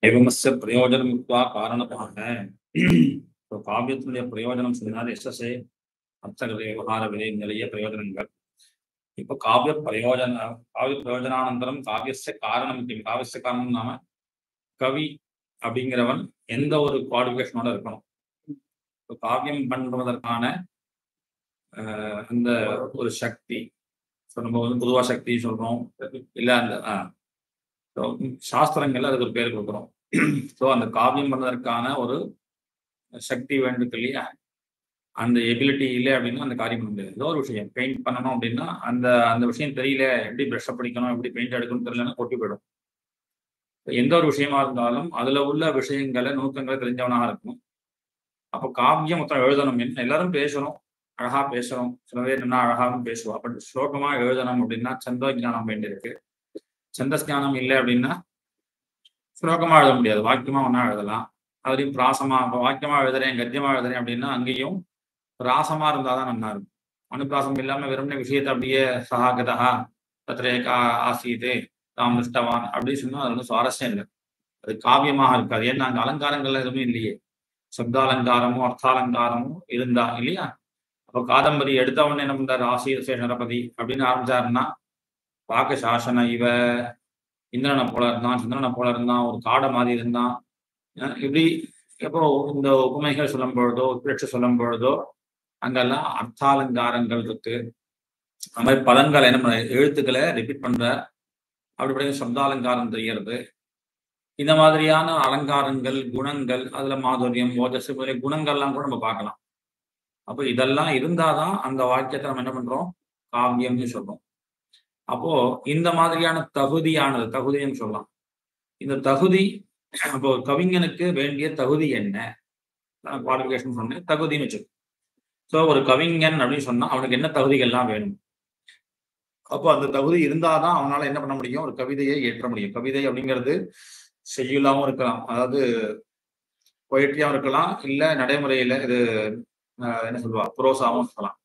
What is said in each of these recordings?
एवमस्य प्रयोजनं युक्त्वा कारणतः இப்போ காவியத்தினுடைய பிரயோஜனம் சொன்னால் எஸ்எஸ்ஏ அர்த்தகதை விவகார விலை நிறைய பிரயோஜனங்கள். இப்போ காவிய பிரயோஜனானந்தரம் காவியஸ்ய காரணம் காவியஸ்ய காரணம் நாம கவி அப்படிங்கிறவன் எந்த ஒரு குவாலிஃபிகேஷனோட இருக்கணும். இப்போ காவியம் பண்ணுவதற்கான அந்த ஒரு சக்தி நம்ம வந்து பொதுவா சக்தி சொல்றோம், இல்ல அந்த சாஸ்திரங்கள்ல அதுக்கு ஒரு பேர் கொடுக்குறோம். ஸோ அந்த காவியம் பண்ணுவதற்கான ஒரு சக்தி வேண்டுக்கு இல்லையா, அந்த எபிலிட்டி இல்லை அப்படின்னா அந்த காரியம் பண்ண முடியாது. ஏதோ ஒரு விஷயம் பெயிண்ட் பண்ணணும் அப்படின்னா அந்த அந்த விஷயம் தெரியல, எப்படி ப்ரஷ் படிக்கணும், எப்படி பெயிண்ட் எடுக்கணும்னு தெரியலன்னா கொட்டி போயிடும். எந்த ஒரு விஷயமா இருந்தாலும் அதுல உள்ள விஷயங்களை நுணுக்கங்களை தெரிஞ்சவனாக இருக்கும். அப்போ காவியம் மொத்தம் எழுதணும், என்ன எல்லாரும் பேசுறோம், அழகா பேசுறோம், சில பேர் என்ன அழகாவும் பேசுவோம். அப்படி ஸ்லோகமா எழுதணும் அப்படின்னா சந்த ஜானம் வேண்டியிருக்கு. சந்த ஸ்ஞானம் இல்லை அப்படின்னா ஸ்லோகமா எழுத முடியாது, வாக்கியமா ஒன்னா எழுதலாம். அதுலயும் பிராசமா, வாக்கியமா எழுதுறேன் கத்தியமா எழுதுறேன் அப்படின்னா அங்கேயும் பிராசமா இருந்தாதான் நல்லா இருக்கும். அனுப்பிராசம் இல்லாம வெறும்னே விஷயத்தை அப்படியே சகாகதா தத்ரேகா ஆசீது தாம் நிஷ்டவான் அப்படின்னு சொன்னா அது வந்து சுவாரஸ்யம் இல்லை, அது காவியமாக இருக்காது. ஏன்னா அங்க அலங்காரங்கள்ல எதுவுமே இல்லையே, சப்தாலங்காரமும் அர்த்தாலங்காரமும் இருந்தா இல்லையா. அப்போ காதம்பரி எடுத்தவொடனே என்ன பண்றாரு, ஆசீத சேஷரபதி அப்படின்னு ஆரம்பிச்சாருன்னா பார்க்க சாசன இவ இந்திரனை போல இருந்தான், சந்திரனை போல இருந்தான், ஒரு காடை மாதிரி இருந்தான். இப்படி எப்போ இந்த உபமைகள் சொல்லும் பொழுதோ உட்பிரட்ச சொல்லும் பொழுதோ அங்கெல்லாம் அர்த்தாலங்காரங்கள் இருக்கு. அந்த மாதிரி பதங்களை என்ன பண்ண எழுத்துக்களை ரிப்பீட் பண்ற, அப்படிப்பட்ட சப்தாலங்காரம் தெரிகிறது. இந்த மாதிரியான அலங்காரங்கள் குணங்கள், அதுல மாதுரியம் ஓஜஸ் முதலிய குணங்கள்லாம் கூட நம்ம பார்க்கலாம். அப்போ இதெல்லாம் இருந்தாதான் அந்த வாக்கியத்தை நம்ம என்ன பண்றோம், காவியம்னு சொல்றோம். அப்போ இந்த மாதிரியான தகுதின்னு சொல்லலாம். இந்த தகுதி, அப்போ கவிஞனுக்கு வேண்டிய தகுதி என்ன, குவாலிஃபிகேஷன் சொன்னேன், தகுதின்னு வச்சு. ஸோ ஒரு கவிஞன் அப்படின்னு சொன்னா அவனுக்கு என்ன தகுதிகள்லாம் வேணும். அப்போ அந்த தகுதி இருந்தாதான் அவனால என்ன பண்ண முடியும், ஒரு கவிதையை ஏற்ற முடியும். கவிதை அப்படிங்கிறது செய்யுளாவும் இருக்கலாம், அதாவது பொயட்ரியாவும் இருக்கலாம், இல்ல நடைமுறையில இது என்ன சொல்லுவா புரோசாவும் இருக்கலாம்.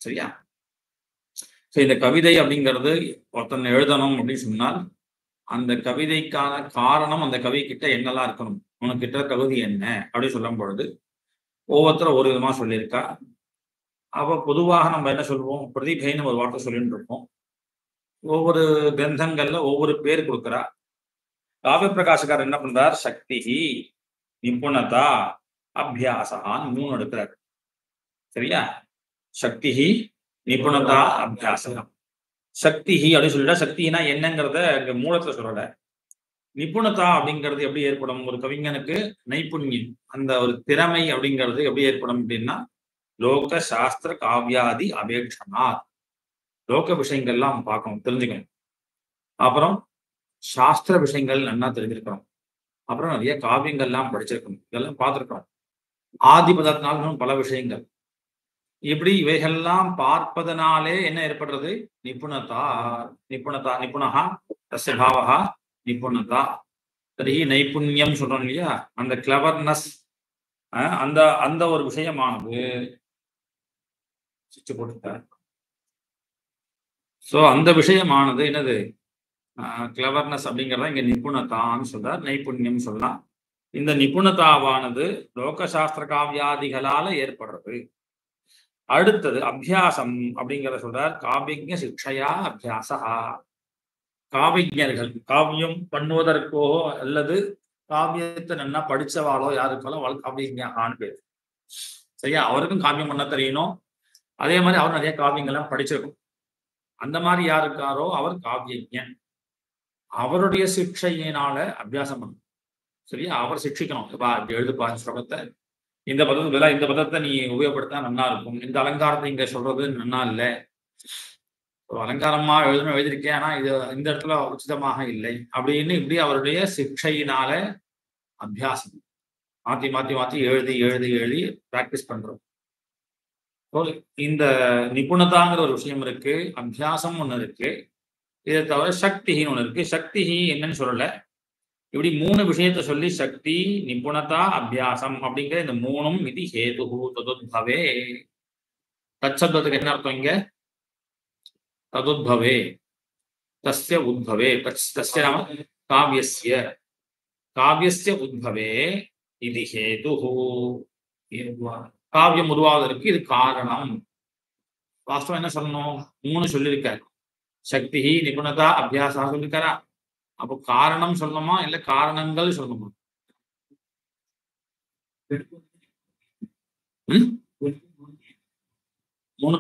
சரியா. ஸோ இந்த கவிதை அப்படிங்கிறது ஒருத்தன் எழுதணும் அப்படின்னு சொன்னால் அந்த கவிதைக்கான காரணம் அந்த கவி கிட்ட என்னெல்லாம் இருக்கணும், உனக்கிட்ட தகுதி என்ன அப்படின்னு சொல்லும் பொழுது ஒவ்வொருத்தரும் ஒரு விதமா சொல்லியிருக்கா. அப்போ பொதுவாக நம்ம என்ன சொல்லுவோம், பிரதிபைன்னு ஒரு வார்த்தை சொல்லிட்டு இருப்போம். ஒவ்வொரு கிரந்தங்கள்ல ஒவ்வொரு பேர் கொடுக்குறா. காவிய பிரகாசக்காரர் என்ன பண்றார், சக்தி, நிபுணதா, அபியாசான்னு 3 எடுக்கிறார். சரியா. சக்தி, நிபுணதா, அபியாசம். சக்தி அப்படின்னு சொல்லிட்டா சக்தினா என்னங்கிறத இங்க மூலத்துல சொல்லல. நிபுணதா அப்படிங்கிறது எப்படி ஏற்படும், ஒரு கவிஞனுக்கு நைபுண்யம், அந்த ஒரு திறமை அப்படிங்கிறது எப்படி ஏற்படும் அப்படின்னா லோக சாஸ்திர காவியாதி அபேட்சணா, லோக விஷயங்கள்லாம் பார்க்கணும், தெரிஞ்சுக்கணும். அப்புறம் சாஸ்திர விஷயங்கள் நல்லா தெரிஞ்சிருக்கணும். அப்புறம் நிறைய காவியங்கள்லாம் படிச்சிருக்கணும், இதெல்லாம் பார்த்துருக்கணும். ஆதி பதத்தினாலும் பல விஷயங்கள். இப்படி இவைகள்லாம் பார்ப்பதனாலே என்ன ஏற்படுறது, நிபுணதா. நிபுணகா தஸ்ய பாவகா நிபுணதா. சரி, நைபுண்யம் சொல்றோம் இல்லையா, அந்த கிளவர்னஸ், அந்த அந்த ஒரு விஷயமானது போட்டுட்டார். ஸோ அந்த விஷயமானது என்னது, கிளவர்னஸ் அப்படிங்கிறத இங்க நிபுணதான்னு சொல்றார், நைபுண்யம் சொல்லலாம். இந்த நிபுணதாவானது லோகசாஸ்திர காவியாதிகளால ஏற்படுறது. அடுத்தது அபியாசம் அப்படிங்கிறத சொல்றார், காவிய சிக்ஷையா அபியாசா. காவிஞர்கள் காவியம் பண்ணுவதற்கோ அல்லது காவியத்தை நல்லா படிச்சவாளோ யாருக்காலோ அவள் காவியஞான்னு பேர். சரியா. அவருக்கும் காவியம் பண்ண தெரியணும், அதே மாதிரி அவர் நிறைய காவியங்கள்லாம் படிச்சிருக்கும். அந்த மாதிரி யாருக்காரோ அவர் காவியஞன். அவருடைய சிக்ஷையினால அபியாசம் பண்ணும். சரியா. அவர் சிக்ஷிக்கணும், இப்படி எழுதுப்பா ஸ்லோகத்தை, இந்த பதத்துக்கு பதிலாக இந்த பதத்தை நீ உபயோகப்படுத்தா நல்லா இருக்கும், இந்த அலங்காரத்தை இங்க சொல்றது நல்லா இல்லை, அலங்காரமா எழுதிருக்கேன் ஆனா இது இந்த இடத்துல உச்சிதமாக இல்லை அப்படின்னு இப்படி அவருடைய சிக்ஷையினால அபியாசம் மாத்தி மாத்தி மாத்தி எழுதி எழுதி எழுதி பிராக்டிஸ் பண்றோம். இந்த நிபுணதாங்கிற ஒரு விஷயம் இருக்கு, அபியாசம் ஒண்ணு இருக்கு, இதை தவிர சக்தின்னு ஒண்ணு இருக்கு. சக்தி என்னன்னு சொல்லல, இப்படி 3 விஷயத்த சொல்லி சக்தி, நிபுணதா, அபியாசம் அப்படிங்கிற இந்த 3ம் இது ஹேது ததுத்பவே. தச்சப்தத்துக்கு என்ன அர்த்தம் இங்க? ததுத்பவே, தஸ்ய உத்பவே, தஸ்ய நாம காவியஸ்ய, காவியஸ்ய உத்பவே இது ஹேதுஹு. காவியம் உருவாவதற்கு இது காரணம். வாஸ்தவம் என்ன சொல்லணும்? 3 சொல்லியிருக்காரு. சக்தி, நிபுணதா, அபியாசா சொல்லிருக்காரா? அப்போ காரணம் சொல்லணுமா இல்ல காரணங்கள் சொல்லணுமா? மூணு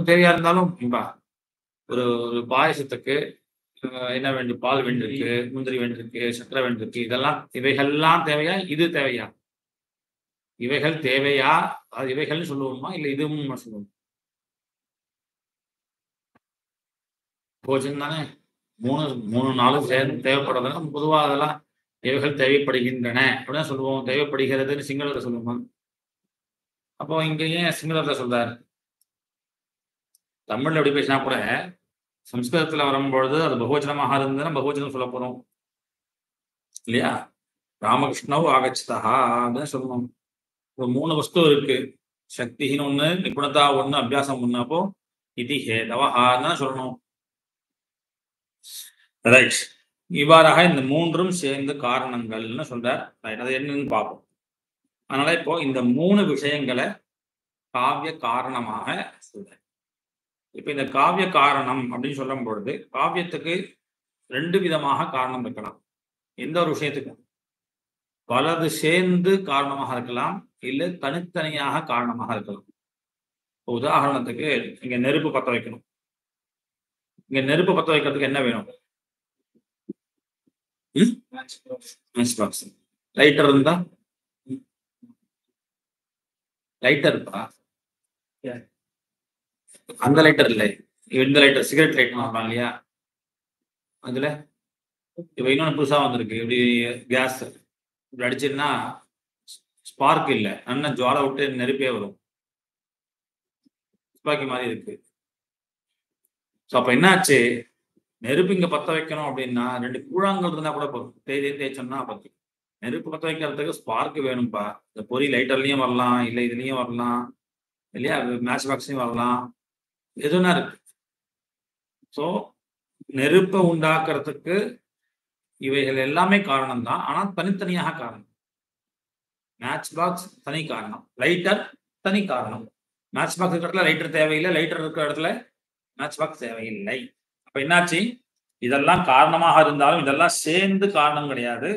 தேவையா இருந்தாலும் ஒரு பாயசத்துக்கு என்ன வேண்டும்? பால் வேண்டியிருக்கு, முந்திரி வேண்டியிருக்கு, சக்கரை வேண்டியிருக்கு. இவைகள்லாம் தேவையா? இது தேவையா? இவைகள் தேவையா? அது இவைகள்னு சொல்லுவோமா இல்ல இதுவும் சொல்லுவோம்? போச்சுன்னு தானே. 3 சேர்ந்து தேவைப்படுறதுன்னா பொதுவாக அதெல்லாம் இவைகள் தேவைப்படுகின்றன அப்படிதான் சொல்லுவோம். தேவைப்படுகிறதுன்னு சிங்களத்தை சொல்லுவோமா? அப்போ இங்க ஏன் சிங்களத்தை சொல்றாரு? தமிழ்ல எப்படி பேசினா கூட சம்ஸ்கிருதத்துல வரும்பொழுது அது பகுவச்சனமாக இருந்ததுன்னா பகுவச்சனம் சொல்ல போறோம் இல்லையா? ராமகிருஷ்ணவ் ஆகச்சிதா அப்படின்னு சொல்லணும். இப்போ 3 வஸ்து இருக்கு. சக்தின்னு ஒண்ணு, நிபுணதா ஒண்ணு, அபியாசம் ஒண்ணு. அப்போ இது ஹேதவஹான்னு சொல்லணும். ரைட். இவ்வாறாக இந்த 3ம் சேர்ந்து காரணங்கள்னு சொல்றார். அது என்னன்னு பார்ப்போம். அதனால இப்போ இந்த 3 விஷயங்களை காவிய காரணமாக சொல்றார். இப்ப இந்த காவிய காரணம் அப்படின்னு சொல்லும் பொழுது காவியத்துக்கு 2 விதமாக காரணம் இருக்கலாம். எந்த ஒரு விஷயத்துக்கும் பலது சேர்ந்து காரணமாக இருக்கலாம், இல்ல தனித்தனியாக காரணமாக இருக்கலாம். உதாரணத்துக்கு இங்க நெருப்பு பத்த வைக்கணும். இங்க நெருப்பு பத்த வைக்கிறதுக்கு என்ன வேணும்? லைட்டர் இருந்தா? லைட்டர் இருக்கா? அந்த லைட்டர் இல்லை, இந்த லைட்டர் சிகரெட் லைட் வாங்கலாம் இல்லையா? அதுல இப்ப இன்னொன்னு புதுசா வந்திருக்கு. இப்படி கேஸ் இப்படி அடிச்சிருந்தா ஸ்பார்க் இல்லை, நல்லா ஜுவாலை விட்டு நெருப்பே வரும். துப்பாக்கி மாதிரி இருக்கு. ஸோ அப்ப என்னாச்சு? நெருப்பு இங்க பத்த வைக்கணும் அப்படின்னா 2 கூழாங்கல் இருந்தா கூட போதும். தேய்ச்சோம்னா பத்தி. நெருப்பு பத்த வைக்கிறதுக்கு ஸ்பார்க் வேணும்பா. இந்த பொறி லைட்டர்லயும் வரலாம், இல்லை இதுலயும் வரலாம் இல்லையா? மேட்ச் பாக்ஸ்லயும் வரலாம், எதுனா இருக்கு. ஸோ நெருப்பை உண்டாக்குறதுக்கு இவைகள் எல்லாமே காரணம் தான். ஆனா தனித்தனியாக காரணம். மேட்ச் பாக்ஸ் தனி காரணம், லைட்டர் தனி காரணம். மேட்ச் பாக்ஸ் இருக்கிற இடத்துல லைட்டர் தேவையில்லை, லைட்டர் இருக்கிற இடத்துல மேட்ச் பாக்ஸ் தேவையில்லை. அப்ப என்னாச்சு? இதெல்லாம் காரணமாக இருந்தாலும் இதெல்லாம் சேர்ந்து காரணம் கிடையாது.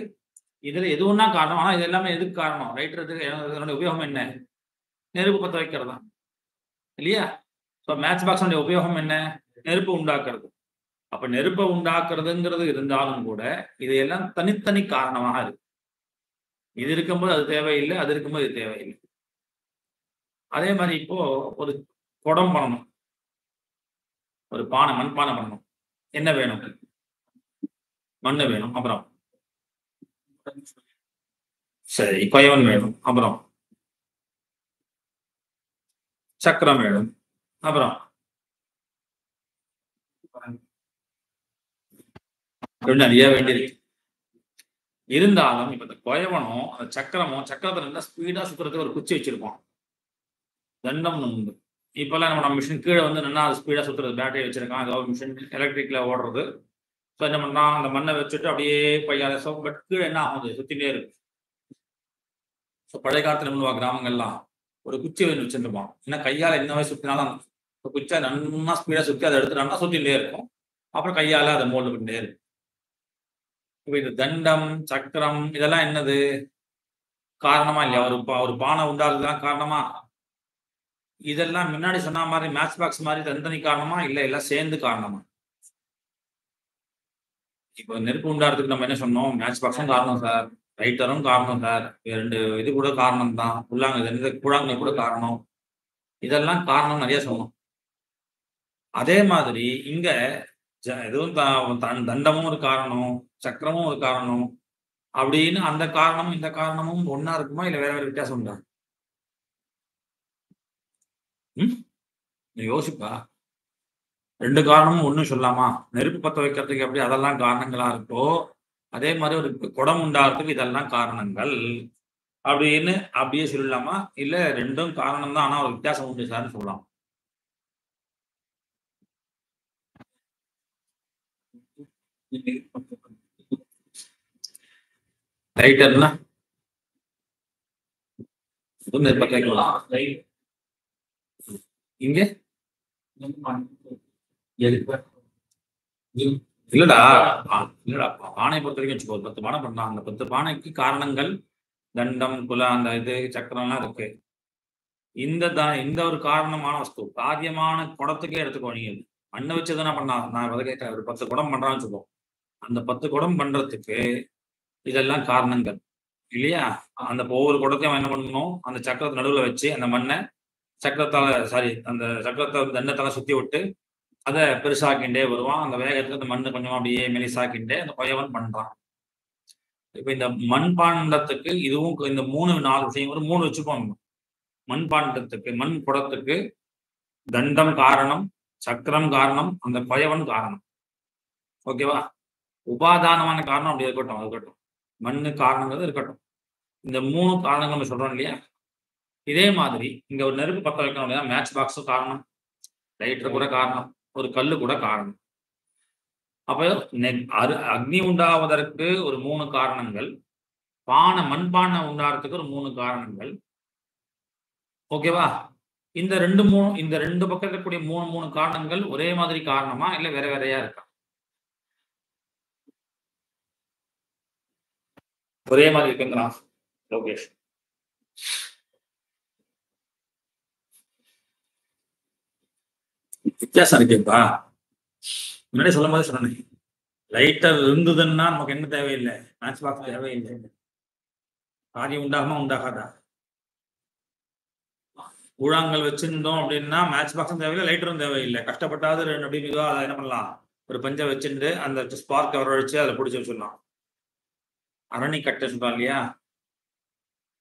இதுல எது ஒண்ணா காரணம். ஆனா இது எல்லாமே எதுக்கு காரணம்? லைட்டர் உபயோகம் என்ன? நெருப்பு பத்த வைக்கிறது தான் இல்லையா? ஸோ மேட்ச் பாக்ஸ் உபயோகம் என்ன? நெருப்பு உண்டாக்குறது. அப்ப நெருப்பை உண்டாக்குறதுங்கிறது இருந்தாலும் கூட இதையெல்லாம் தனித்தனி காரணமாக இருக்கு. இது இருக்கும்போது அது தேவையில்லை, அது இருக்கும்போது இது தேவையில்லை. அதே மாதிரி இப்போ ஒரு குடம் பண்ணணும், ஒரு பானை, மண்பானை பண்ணணும். என்ன வேணும்? மண்ணு வேணும். அப்புறம் சரி கொயவன் வேணும். அப்புறம் சக்கரம் வேணும். அப்புறம் நிறைய வேண்டியிருக்கு. இருந்தாலும் இப்ப இந்த கொயவனும் அந்த சக்கரமும், சக்கரத்துல இருந்தா ஸ்பீடா சுத்துறதுக்கு ஒரு குச்சி வச்சிருப்போம், தண்டம் உண்டு. இப்பெல்லாம் நம்ம மிஷின் கீழே வந்து நின்னா அது ஸ்பீடா சுத்துறது, பேட்டரி வச்சிருக்கான், ஏதாவது மிஷின் எலக்ட்ரிக்ல ஓடுறது. ஸோ என்ன பண்ணா அந்த மண்ணை வச்சுட்டு அப்படியே பையால பட் கீழே என்ன ஆகுது? சுத்திட்டே இருக்கு. ஸோ பழைய காலத்துல பண்ணுவா கிராமங்கள்லாம் ஒரு குச்சி வந்து வச்சுருப்பான். ஏன்னா கையால என்ன வயசு சுத்தினாலும் குச்சா நல்லா ஸ்பீடா சுத்தி அதை எடுத்து நல்லா சுத்திட்டே இருக்கும். அப்புறம் கையால அதை மோல்டு பண்ணிட்டே இருக்கும். இப்ப இது தண்டம், சக்கரம் இதெல்லாம் என்னது காரணமா இல்லையா? ஒரு பானை உண்டாக்குதான் காரணமா? இதெல்லாம் முன்னாடி சொன்ன மாதிரி மேட்ச் பாக்ஸ் மாதிரி தனித்தனி காரணமா இல்ல எல்லாம் சேர்ந்து காரணமா? இப்போ நெருப்பு உண்டாடுறதுக்கு நம்ம என்ன சொன்னோம்? மேட்ச் பாக்ஸும் காரணம் சார், லைட்டரும் காரணம் சார், 2 இது கூட காரணம் தான், கூழாங்கல் கூட காரணம். இதெல்லாம் காரணம் நிறைய சொன்னோம். அதே மாதிரி இங்க எதுவும் தண்டமும் ஒரு காரணம், சக்கரமும் ஒரு காரணம் அப்படின்னு அந்த காரணமும் இந்த காரணமும் ஒன்னா இருக்குமா இல்ல வேற வேற வித்தியாசம் உண்டா? யோசிப்பா. 2 காரணமும் ஒன்னும் சொல்லாமா? நெருப்பு பத்த வைக்கிறதுக்கு எப்படி அதெல்லாம் காரணங்களா இருக்கோ அதே மாதிரி ஒரு குடம் உண்டாகிறதுக்கு இதெல்லாம் காரணங்கள் அப்படின்னு அப்படியே சொல்லலாமா? இல்ல 2ம் காரணம் தான், ஆனா ஒரு வித்தியாசம் உண்டு சார்னு சொல்லலாம். லைட்டர்னா இங்க இல்லடா இல்லடா பானை பொறுத்த வரைக்கும் வச்சுக்கோ 10 பானை பண்ணலாம். அந்த 10 பானைக்கு காரணங்கள் தண்டம் குல அந்த இது சக்கரம்லாம் இருக்கு. இந்த ஒரு காரணமான வஸ்து காரியமான குடத்துக்கே எடுத்துக்கோ. நீங்க மண்ணை வச்சு தானே பண்ணலாம். நான் கேட்கிறேன், ஒரு 10 குடம் பண்றான்னு வச்சுக்கோ. அந்த 10 குடம் பண்றதுக்கு இதெல்லாம் காரணங்கள் இல்லையா? அந்த ஒவ்வொரு குடத்தையும் என்ன பண்ணணும், அந்த சக்கரத்தை நடுவில் வச்சு அந்த மண்ணை அந்த சக்கரத்தை தண்டத்தால சுத்தி விட்டு அதை பெருசாக்கிண்டே வருவான். அந்த வேகத்துக்கு அந்த மண்ணு கொஞ்சம் அப்படியே மெலிசாக்கிண்டே அந்த கொயவன் பண்றான். இப்ப இந்த மண்பாண்டத்துக்கு இதுவும் இந்த 3-4 விஷயம் ஒரு 3 வச்சுக்கோங்க. மண்பாண்டத்துக்கு மண் குடத்துக்கு தண்டம் காரணம், சக்கரம் காரணம், அந்த கொயவன் காரணம். ஓகேவா? உபாதானமான காரணம் அப்படி இருக்கட்டும். மண்ணு காரணங்கிறது இருக்கட்டும். இந்த 3 காரணங்கள் நம்ம சொல்றோம் இல்லையா? இதே மாதிரி இங்க ஒரு நெருப்பு பத்த வைக்கணும் இல்லையா? மேட்ச் பாக்ஸும் காரணம், லைட்டர் கூட காரணம், ஒரு கல்லு கூட காரணம். அப்ப அக்னி உண்டாவதற்கு ஒரு 3 காரணங்கள், மண்பானை உண்டாகிறதுக்கு ஒரு 3 காரணங்கள். ஓகேவா? இந்த 2 பக்கம் இருக்கக்கூடிய 3 காரணங்கள் ஒரே மாதிரி காரணமா இல்ல வேற வேறையா இருக்கா? ஒரே மாதிரி இருக்குங்களா லோகேஷ்? வித்தியாசம் இருக்குப்பா. முன்னாடி சொல்லும் போது சொன்னேன், லைட்டர் இருந்ததுன்னா நமக்கு என்ன தேவையில்லை, மேட்ச் பாக்ஸ் தேவையில்லை. காரியம் உண்டாகாதா? கூழாங்கல் வச்சிருந்தோம் அப்படின்னா மேட்ச் பாக்ஸும் தேவையில்லை, லைட்டரும் தேவையில்லை. கஷ்டப்பட்டாது அப்படி மெதுவாக அதை என்ன பண்ணலாம், ஒரு பஞ்சை வச்சுட்டு அந்த ஸ்பார்க் வரவழைச்சு அதில் பிடிச்சி வச்சிடலாம். அரணிக்கட்டை சொல்றா இல்லையா,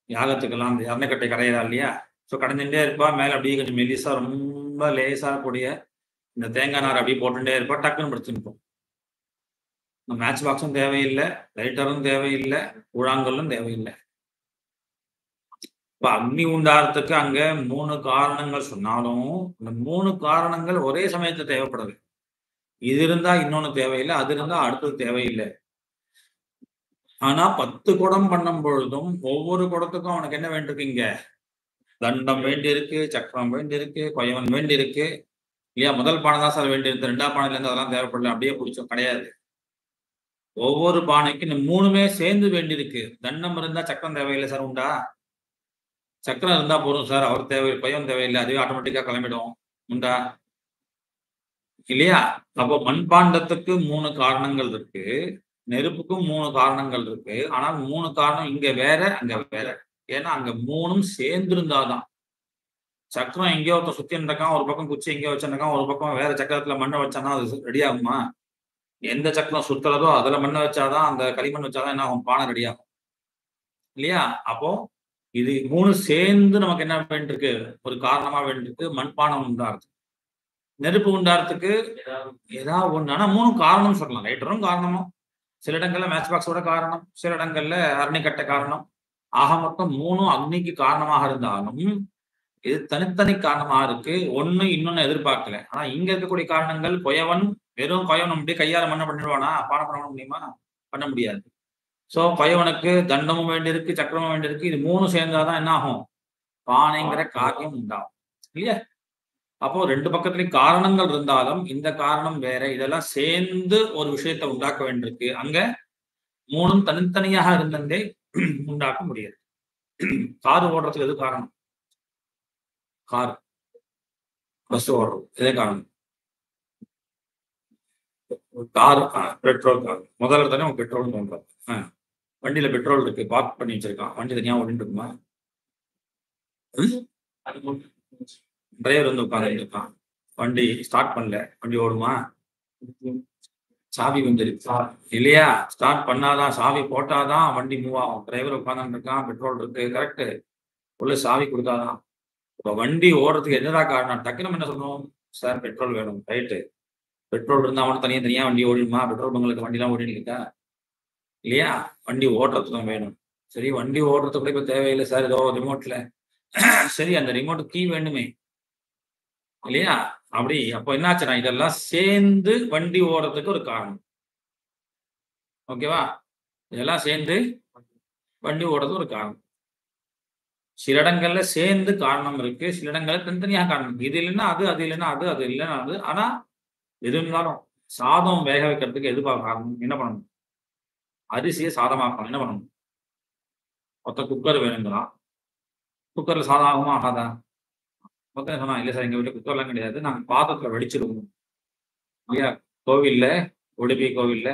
யாகத்துக்கெல்லாம் அந்த அரணைக்கட்டை கரையிறா இல்லையா? ஸோ கடைஞ்சுட்டே இருப்பா, மேலே அப்படியே கொஞ்சம் மெலிசா ரொம்ப லேசா கூடிய இந்த தேங்காய் நார் அப்படியே போட்டுட்டே இருப்பா, டக்குன்னு பிடிச்சிருப்போம். மேட்ச் பாக்ஸும் தேவையில்லை, லைட்டரும் தேவையில்லை, கூழாங்கல்லும் தேவையில்லை. இப்ப அக்னி உண்டாகிறதுக்கு அங்க 3 காரணங்கள் சொன்னாலும் இந்த 3 காரணங்கள் ஒரே சமயத்துல தேவைப்படுது. இது இருந்தா இன்னொன்னு தேவையில்லை, அது இருந்தா அடுத்தது தேவையில்லை. ஆனா 10 குடம் பண்ணும் பொழுதும் ஒவ்வொரு குடத்துக்கும் அவனுக்கு என்ன வேண்டியிருக்கு, இங்க தண்டம் வேண்டி இருக்கு, சக்கரம் வேண்டி இருக்கு, கொயவன் வேண்டி இருக்கு இல்லையா? முதல் பானை தான் சார் வேண்டி இருக்கு, 2ஆம் பானையில இருந்து அதெல்லாம் தேவைப்படல, அப்படியே பிடிச்சோம் கிடையாது. ஒவ்வொரு பானைக்கு இந்த 3மே சேர்ந்து வேண்டி இருக்கு. தண்டம் இருந்தா சக்கரம் தேவையில்லை சார் உண்டா? சக்கரம் இருந்தா போதும் சார், அவர் கொயவன் தேவையில்லை, அதுவே ஆட்டோமேட்டிக்கா கிளம்பிடும் உண்டா இல்லையா? அப்போ மண்பாண்டத்துக்கு 3 காரணங்கள் இருக்கு, நெருப்புக்கும் 3 காரணங்கள் இருக்கு. ஆனால் 3 காரணம் இங்க வேற அங்க வேற. ஏன்னா அங்க 3ம் சேர்ந்து இருந்தாதான். சக்கரம் எங்கேயோ ஒருத்தர் சுத்தி இருக்கான், ஒரு பக்கம் குச்சி எங்கேயோ வச்சிருக்கான், ஒரு பக்கம் வேற சக்கரத்துல மண்ணை வச்சானா அது ரெடி ஆகுமா? எந்த சக்கரம் சுத்துறதோ அதுல மண்ணை வச்சாதான், அந்த களிமண் வச்சாதான் என்ன ஆகும், பானை ரெடி ஆகும் இல்லையா? அப்போ இது 3 சேர்ந்து நமக்கு என்ன வேண்டியிருக்கு, ஒரு காரணமா வேண்டியிருக்கு மண்பானம் உண்டாகிறது. நெருப்பு உண்டாகிறதுக்கு ஏதாவது ஒண்ணு, ஆனா 3 காரணம் சொல்லலாம். லைட்டரும் காரணமும், சில இடங்கள்ல மேட்ச் பாக்ஸோட காரணம், சில இடங்கள்ல அரணிக்கட்டை காரணம். ஆக மொத்தம் 3ம் அக்னிக்கு காரணமாக இருந்தாலும் இது தனித்தனி காரணமா இருக்கு. ஒண்ணு இன்னொன்னு எதிர்பார்க்கல. ஆனா இங்க இருக்கக்கூடிய காரணங்கள் வெறும் கொயவன் அப்படியே கையால மண்ணை பண்ணிடுவானா? பானை பண்ண முடியுமா? பண்ண முடியாது. சோ கொயவனுக்கு தண்டமும் வேண்டியிருக்கு, சக்கரமும் வேண்டியிருக்கு. இது 3 சேர்ந்தாதான் என்ன ஆகும், பானைங்கிற காரியம் உண்டாகும் இல்லையா? அப்போ 2 பக்கத்துலயும் காரணங்கள் இருந்தாலும் இந்த காரணம் வேற, இதெல்லாம் சேர்ந்து ஒரு விஷயத்தை உண்டாக்க வேண்டியிருக்கு. அங்க 3ம் தனித்தனியாக இருந்தே உண்டாக்க முடியாது. கார் ஓடுறதுக்கு எது காரணம்? கார் பஸ் ஓடுறது எதே காரணம்? Car petrol. கார் முதல்ல தானே பெட்ரோல் தோன்றது. வண்டியில பெட்ரோல் இருக்கு, பார்க் பண்ணி வச்சிருக்கான், வண்டி தனியா ஓடிட்டு இருக்குமா? டிரைவர் வந்து உட்கார்ந்து இருக்கான், வண்டி ஸ்டார்ட் பண்ணல, வண்டி ஓடுமா? சாவி வந்துருக்கு இல்லையா? ஸ்டார்ட் பண்ணாதான், சாவி போட்டாதான் வண்டி மூவ் ஆகும். டிரைவர் உட்கார்ந்து இருக்கான், பெட்ரோல் இருக்கு, கரெக்ட், உள்ள சாவி கொடுத்தாதான். இப்ப வண்டி ஓடுறதுக்கு என்னதான் காரணம்? டக்குனு என்ன சொல்லணும், சார் பெட்ரோல் வேணும், ரைட்டு. பெட்ரோல் இருந்தா மட்டும் தனியா வண்டி ஓடிடுமா? பெட்ரோல் பங்களுக்கு வண்டிலாம் ஓடிட்டு இருக்கா இல்லையா? வண்டி ஓடுறதுக்கு தான் வேணும். சரி, வண்டி ஓடுறதுக்கு கூட இப்ப தேவையில்லை சார், ஏதோ ரிமோட்ல சரி, அந்த ரிமோட் கீ வேணுமே இல்லையா? அப்படி அப்போ என்னாச்சுன்னா இதெல்லாம் சேர்ந்து வண்டி ஓடுறதுக்கு ஒரு காரணம். ஓகேவா? இதெல்லாம் சேர்ந்து வண்டி ஓடுறது ஒரு காரணம். சில இடங்கள்ல சேர்ந்து காரணம் இருக்கு. சில இடங்கள்ல தனித்தனியா காரணம் இருக்கு. இது இல்லைன்னா அது, அது இல்லைன்னா அது, அது இல்லைன்னா அது. ஆனா எது இருந்தாலும் சாதம் வேக வைக்கிறதுக்கு எதுப்பா காரணம்? என்ன பண்ணணும்? அரிசியை சாதமாக்கணும். என்ன பண்ணணும்? ஒருத்தன் குக்கர் வேணுங்கிறான். குக்கர்ல சாதம் ஆகுமா? ஆகாதா? ஒருத்தன் சொன்னான், இல்ல சார் எங்க வீட்ல குக்கர்லாம் கிடையாது. நாங்க பாத்திரத்துல வடிச்சிருவோம். இல்லையா? கோவில்ல, உடுப்பி கோவில்ல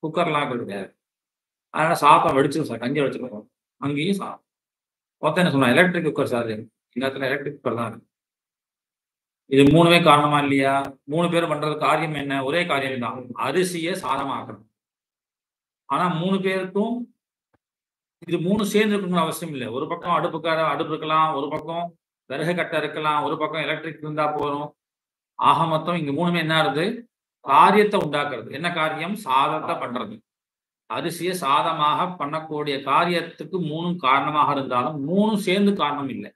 குக்கர்லாம் கிடையாது. அதனால சாதம் வடிச்சிரும் சார். கஞ்சி வடிச்சிருவோம். அங்கேயும் சாதம். ஒருத்தன் என்ன சொன்னான், எலக்ட்ரிக் குக்கர் சார். எங்க இடத்துல எலக்ட்ரிக் குக்கர் தான் இருக்கு. இது 3மே காரணமா இல்லையா? 3 பேரும் பண்றது காரியம் என்ன? ஒரே காரியம் தான். அரிசியை சாதமாக்கணும். ஆனா 3 பேருக்கும் இது 3 சேர்ந்து இருக்கணும்னு அவசியம் இல்ல. ஒரு பக்கம் அடுப்பு இருக்கலாம். ஒரு பக்கம் விறகு கட்டை இருக்கலாம். ஒரு பக்கம் எலக்ட்ரிக் இருந்தா போதும். ஆக மொத்தம் இங்க 3மே என்ன ஆகுது? காரியத்த உண்டாக்குறது. என்ன காரியம்? சாதத்த பண்றது. அரிசிய சாதமாக பண்ணக்கூடிய காரியத்துக்கு 3ம் காரணமாக இருந்தாலும் 3ம் சேர்ந்து காரணம் இல்ல.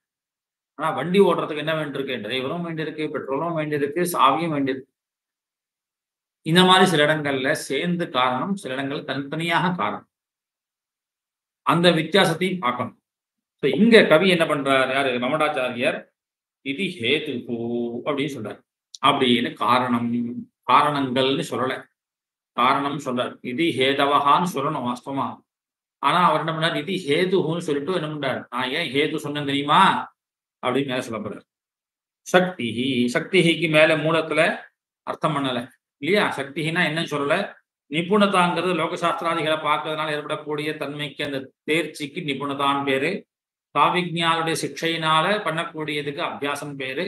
ஆனா வண்டி ஓட்டுறதுக்கு என்ன வேண்டியிருக்கு? டிரைவரும் வேண்டியிருக்கு, பெட்ரோலும் வேண்டியிருக்கு, சாவியும் வேண்டியிருக்கு. இந்த மாரி சில இடங்கள்ல சேர்ந்து காரணம், சில இடங்கள்ல தனித்தனியாக காரணம். அந்த வித்தியாசத்தையும் பார்க்கணும். சோ இங்க கவி என்ன பண்றார்? யாரு? மமடாச்சாரியார் இது ஹேதுஹு அப்படின்னு சொல்றார். அப்படின்னு காரணங்கள்னு சொல்லல. காரணம் சொல்றார். இது ஹேதவஹான்னு சொல்லணும் வாஸ்தவமா. ஆனா அவர் என்ன பண்ணார்? இது ஹேதுஹுன்னு சொல்லிட்டு என்ன பண்றார்? நான் ஏன் ஹேது சொன்னேன் தெரியுமா? அப்படின்னு மேல சொல்லப் போறார். சக்திஹி சக்திஹிக்கு மேல மூலத்துல அர்த்தம் பண்ணல. இல்லையா? சக்திஹின்னா என்னன்னு சொல்லல. நிபுணதாங்கிறது லோக சாஸ்திராதிகளை பார்க்கறதுனால ஏற்படக்கூடிய தன்மைக்கு அந்த தேர்ச்சிக்கு நிபுணதான்னு பேரு. காவிஜ்ஞானுடைய சிக்ஷையினால பண்ணக்கூடியதுக்கு அபியாசம் பேரு.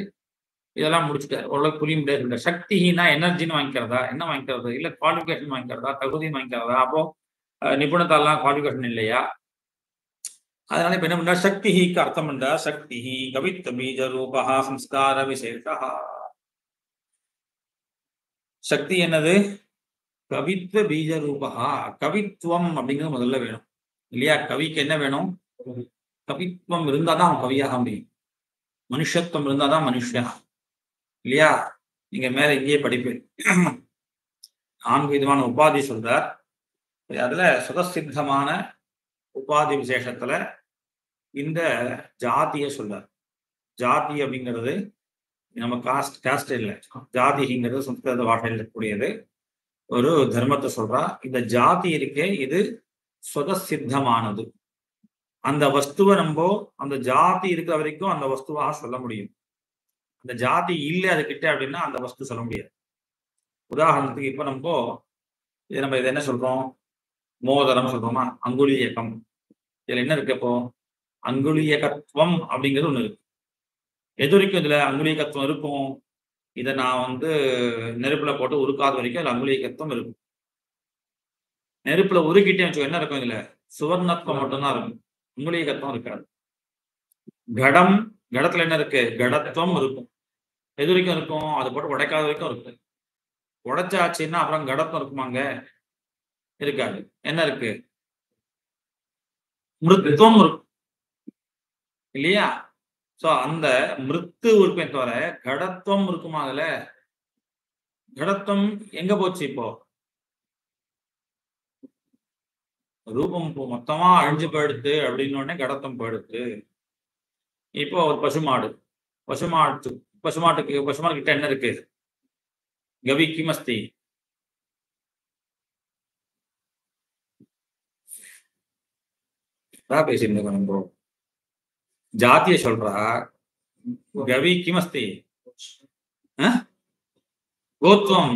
இதெல்லாம் முடிச்சுட்டாரு. ஓரளவுக்கு புரியும் முடியாது. சக்திஹீனா எனர்ஜின்னு வாங்கிக்கிறதா? என்ன வாங்கிக்கிறது? இல்ல குவாலிஃபிகேஷன் வாங்கிக்கிறதா? தகுதின்னு வாங்கிக்கிறதா? அப்போ நிபுணத்தாலாம் குவாலிஃபிகேஷன் இல்லையா? அதனால இப்ப என்ன பண்றார்? சக்திஹிக்கு அர்த்தம் பண்றார். சக்திஹி கவித்வ பீஜ ரூபஹா சம்ஸ்கார விசேஷஹா. சக்தி என்னது? கவித்வ பீஜ ரூபஹா. கவித்துவம் அப்படிங்கிறது முதல்ல வேணும். இல்லையா? கவிக்கு என்ன வேணும்? கவித்துவம் இருந்தாதான் அவன் கவியாக முடியும். மனுஷத்துவம் இருந்தாதான் மனுஷன். இல்லையா? நீங்க மேல இங்கேயே படிப்பேன். 4 விதமான உபாதி சொல்றார். அதுல சுதசித்தமான உபாதி விசேஷத்துல இந்த ஜாதிய சொல்றார். ஜாதி அப்படிங்கிறது நம்ம காஸ்ட் இல்ல. ஜாதிங்கிறது சம்ஸ்கிருத பாஷையில் இருக்கக்கூடியது. ஒரு தர்மத்தை சொல்றா. இந்த ஜாதி இருக்கே இது சுதசித்தமானது. அந்த வஸ்துவை நம்ம அந்த ஜாதி இருக்கிற வரைக்கும் அந்த வஸ்துவாக சொல்ல முடியும். அந்த ஜாதி இல்லை அது கிட்ட அப்படின்னா அந்த வஸ்து சொல்ல முடியாது. உதாரணத்துக்கு இப்ப நம்ம இதை என்ன சொல்றோம்? மோதிரம் சொல்றோமா? அங்குலியக்கம். இதுல என்ன இருக்கு இப்போ? அங்குலியகத்துவம் அப்படிங்கிறது ஒண்ணு இருக்கு. எது வரைக்கும் இதுல அங்குலியகத்துவம் இருக்கும்? இதை நான் நெருப்புல போட்டு உருக்காத வரைக்கும் அதுல அங்குலியகத்துவம் இருக்கும். நெருப்புல உருக்கிட்டே வச்சுக்கோ என்ன இருக்கும்? இதுல சுவர்ணத்துவம் மட்டும்தான் இருக்கும். அங்குலியகத்துவம் இருக்காது. கடத்துல என்ன இருக்கு? கடத்துவம் இருக்கும். எது வரைக்கும் இருக்கும்? அது போட்டு உடைக்காத வரைக்கும் இருக்கு. உடைச்சாச்சுன்னா அப்புறம் கடத்துவம் இருக்குமாங்க? இருக்காது. என்ன இருக்கு? மிருத்துவம் இருக்கும். இல்லையா? சோ அந்த மிருத்து இருக்குமே தவிர கடத்துவம் இருக்குமா? அதுல கடத்துவம் எங்க போச்சு? இப்போ ரூபம் மொத்தமா அழிஞ்சு போயிடுத்து அப்படின்னு உடனே கடத்துவம் போயிடுத்து. இப்போ ஒரு பசுமாடு கிட்ட என்ன இருக்கு? கவி கிமஸ்தி பேசியிருந்தோம். ஜாத்திய சொல்றா. கவி கிமஸ்தி கோத்வம்.